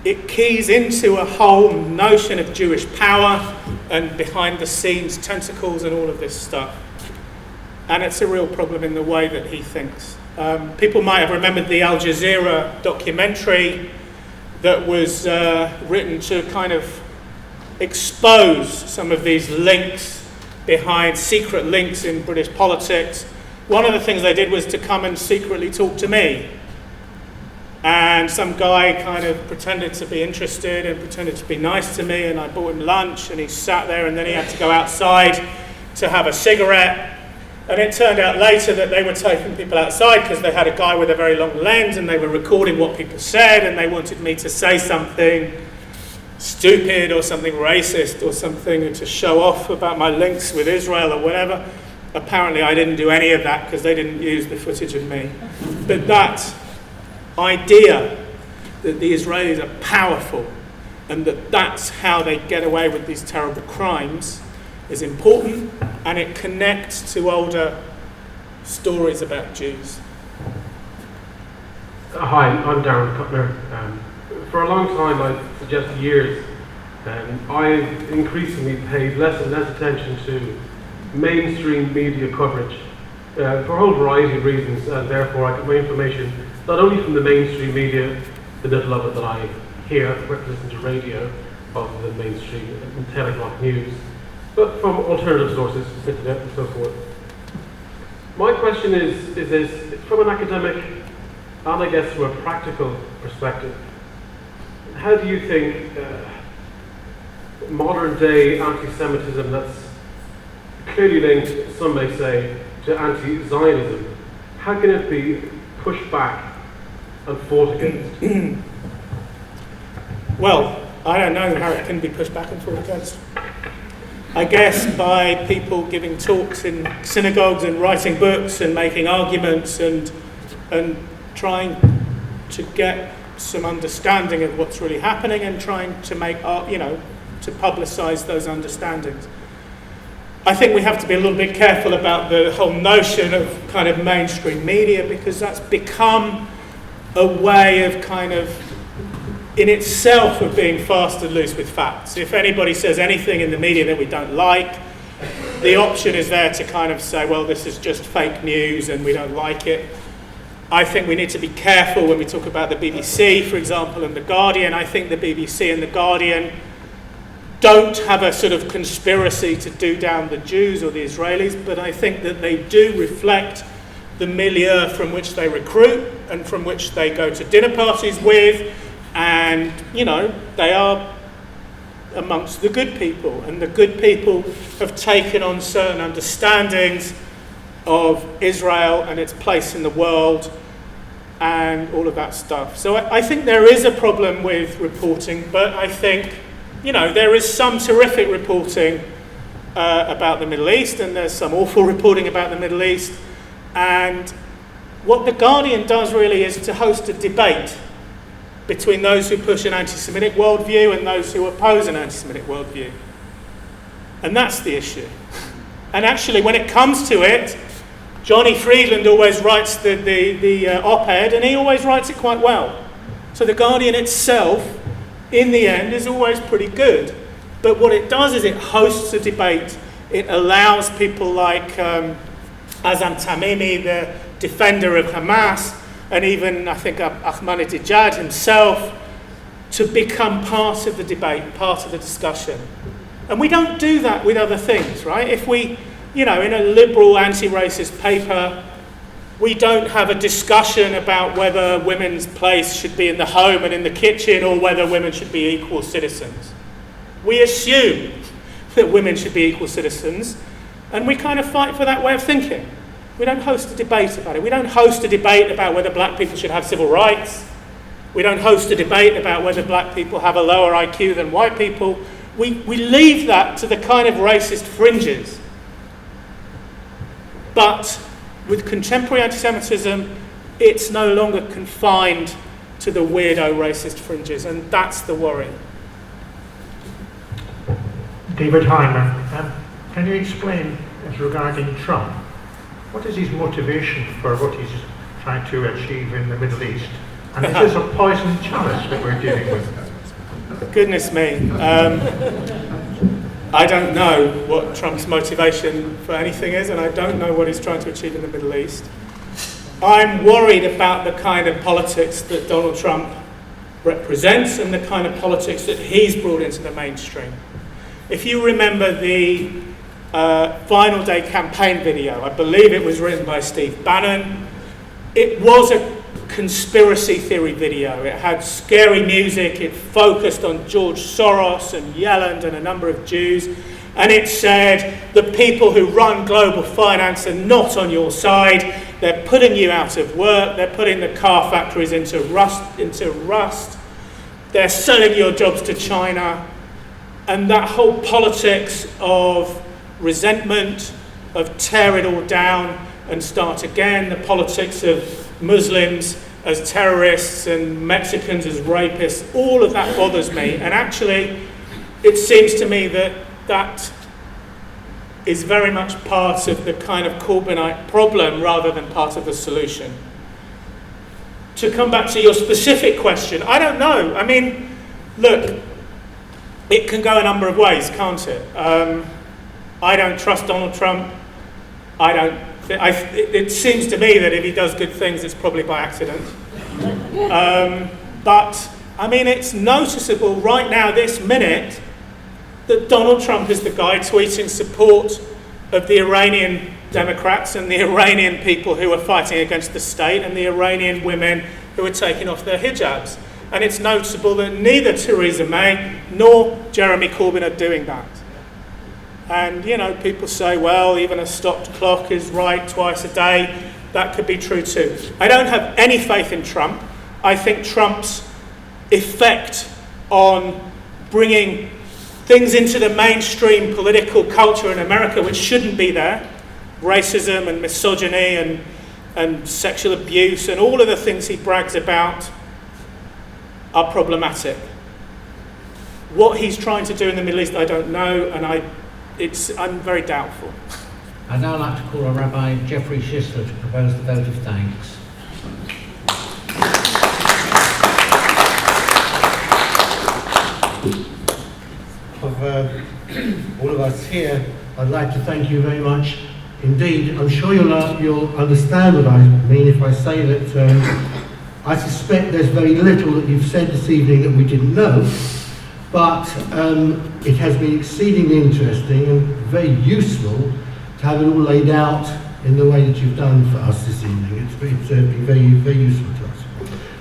it keys into a whole notion of Jewish power and behind the scenes tentacles and all of this stuff. And it's a real problem in the way that he thinks. People might have remembered the Al Jazeera documentary that was written to kind of expose some of these links behind secret links in British politics. One of the things they did was to come and secretly talk to me. And some guy kind of pretended to be interested and pretended to be nice to me, and I bought him lunch, and he sat there, and then he had to go outside to have a cigarette. And it turned out later that they were taking people outside because they had a guy with a very long lens, and they were recording what people said, and they wanted me to say something stupid or something racist or something to show off about my links with Israel or whatever. Apparently I didn't do any of that because they didn't use the footage of me. But that idea that the Israelis are powerful and that that's how they get away with these terrible crimes is important, and it connects to older stories about Jews. Hi, I'm Darren Cutler. For a long time, I suggest years, I've increasingly paid less and less attention to mainstream media coverage for a whole variety of reasons, and therefore I get my information not only from the mainstream media, the little of it that I hear, listen to radio, of the mainstream and 10 o'clock news, but from alternative sources, internet and so forth. My question is this, from an academic and I guess from a practical perspective, how do you think modern day anti-Semitism that's clearly linked, some may say, to anti-Zionism, how can it be pushed back and fought against? Well, I don't know how it can be pushed back and fought against. I guess by people giving talks in synagogues and writing books and making arguments and trying to get some understanding of what's really happening and trying to make art, to publicise those understandings. I think we have to be a little bit careful about the whole notion of kind of mainstream media, because that's become a way of kind of, in itself, of being fast and loose with facts. If anybody says anything in the media that we don't like, the option is there to kind of say, well, this is just fake news and we don't like it. I think we need to be careful when we talk about the BBC, for example, and The Guardian. I think the BBC and The Guardian don't have a sort of conspiracy to do down the Jews or the Israelis, but I think that they do reflect the milieu from which they recruit and from which they go to dinner parties with, and, they are amongst the good people, and the good people have taken on certain understandings of Israel and its place in the world and all of that stuff. So I think there is a problem with reporting, but I think, there is some terrific reporting about the Middle East, and there's some awful reporting about the Middle East. And what The Guardian does really is to host a debate between those who push an anti-Semitic worldview and those who oppose an anti-Semitic worldview. And that's the issue. And actually, when it comes to it, Johnny Friedland always writes the op-ed, and he always writes it quite well. So The Guardian itself, in the end, is always pretty good. But what it does is it hosts a debate. It allows people like Azam Tamimi, the defender of Hamas, and even, I think, Ahmadinejad himself, to become part of the debate, part of the discussion. And we don't do that with other things, right? If we, in a liberal anti-racist paper, we don't have a discussion about whether women's place should be in the home and in the kitchen, or whether women should be equal citizens. We assume that women should be equal citizens, and we kind of fight for that way of thinking. We don't host a debate about it. We don't host a debate about whether black people should have civil rights. We don't host a debate about whether black people have a lower IQ than white people. We leave that to the kind of racist fringes. But with contemporary anti-Semitism, it's no longer confined to the weirdo racist fringes, and that's the worry. David Heimer, can you explain, as regarding Trump, what is his motivation for what he's trying to achieve in the Middle East? And is this a poisoned chalice that we're dealing with? Goodness me. I don't know what Trump's motivation for anything is, and I don't know what he's trying to achieve in the Middle East. I'm worried about the kind of politics that Donald Trump represents and the kind of politics that he's brought into the mainstream. If you remember the final day campaign video, I believe it was written by Steve Bannon. It was a conspiracy theory video. It had scary music. It focused on George Soros and Yellen and a number of Jews. And it said, the people who run global finance are not on your side. They're putting you out of work. They're putting the car factories into rust. They're selling your jobs to China. And that whole politics of resentment, of tear it all down and start again, the politics of Muslims as terrorists and Mexicans as rapists, all of that bothers me. And actually, it seems to me that that is very much part of the kind of Corbynite problem rather than part of the solution. To come back to your specific question, I don't know. I mean, look, it can go a number of ways, can't it? I don't trust Donald Trump. It seems to me that if he does good things, it's probably by accident. But, I mean, it's noticeable right now, this minute, that Donald Trump is the guy tweeting support of the Iranian Democrats and the Iranian people who are fighting against the state and the Iranian women who are taking off their hijabs. And it's noticeable that neither Theresa May nor Jeremy Corbyn are doing that. And, people say, well, even a stopped clock is right twice a day. That could be true too. I don't have any faith in Trump. I think Trump's effect on bringing things into the mainstream political culture in America which shouldn't be there, racism and misogyny and sexual abuse and all of the things he brags about, are problematic. What he's trying to do in the Middle East, I don't know, and I'm very doubtful. I'd now like to call on Rabbi Jeffrey Schisler to propose the vote of thanks. Of all of us here, I'd like to thank you very much indeed. I'm sure you'll understand what I mean if I say that I suspect there's very little that you've said this evening that we didn't know, but it has been exceedingly interesting and very useful to have it all laid out in the way that you've done for us this evening. It's been very, very useful to us.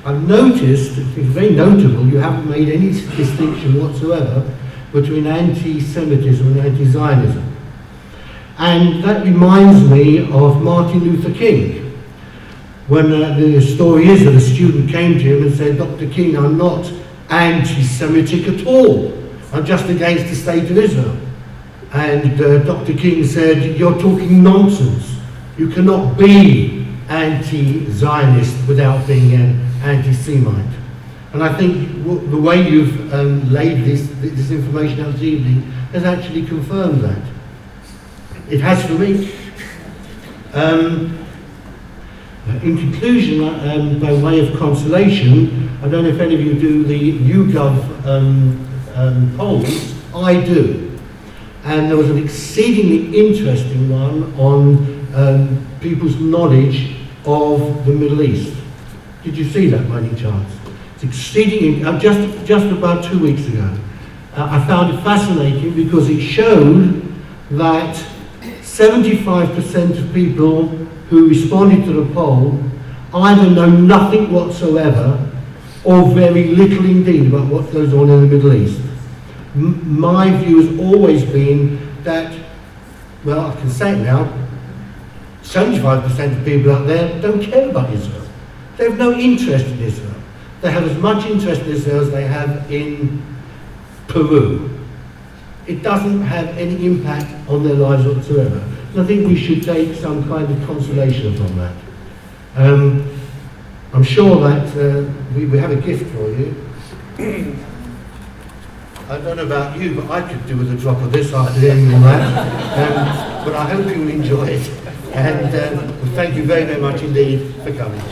I've noticed, it's very notable, you haven't made any distinction whatsoever between anti-Semitism and anti-Zionism. And that reminds me of Martin Luther King, when the story is that a student came to him and said, Dr. King, I'm not anti-Semitic at all. I'm just against the state of Israel. And Dr. King said, you're talking nonsense. You cannot be anti-Zionist without being an anti-Semite. And I think the way you've laid this information out this evening has actually confirmed that. It has for me. In conclusion, by way of consolation, I don't know if any of you do the YouGov polls. I do. And there was an exceedingly interesting one on people's knowledge of the Middle East. Did you see that by any chance? It's exceedingly, just about 2 weeks ago. I found it fascinating because it showed that 75% of people who responded to the poll either know nothing whatsoever or very little indeed about what goes on in the Middle East. My view has always been that, well, I can say it now, 75% of people out there don't care about Israel. They have no interest in Israel. They have as much interest in Israel as they have in Peru. It doesn't have any impact on their lives whatsoever. And I think we should take some kind of consolation from that. I'm sure that we have a gift for you. I don't know about you, but I could do with a drop of this after hearing all that. But I hope you will enjoy it. And thank you very, very much indeed for coming.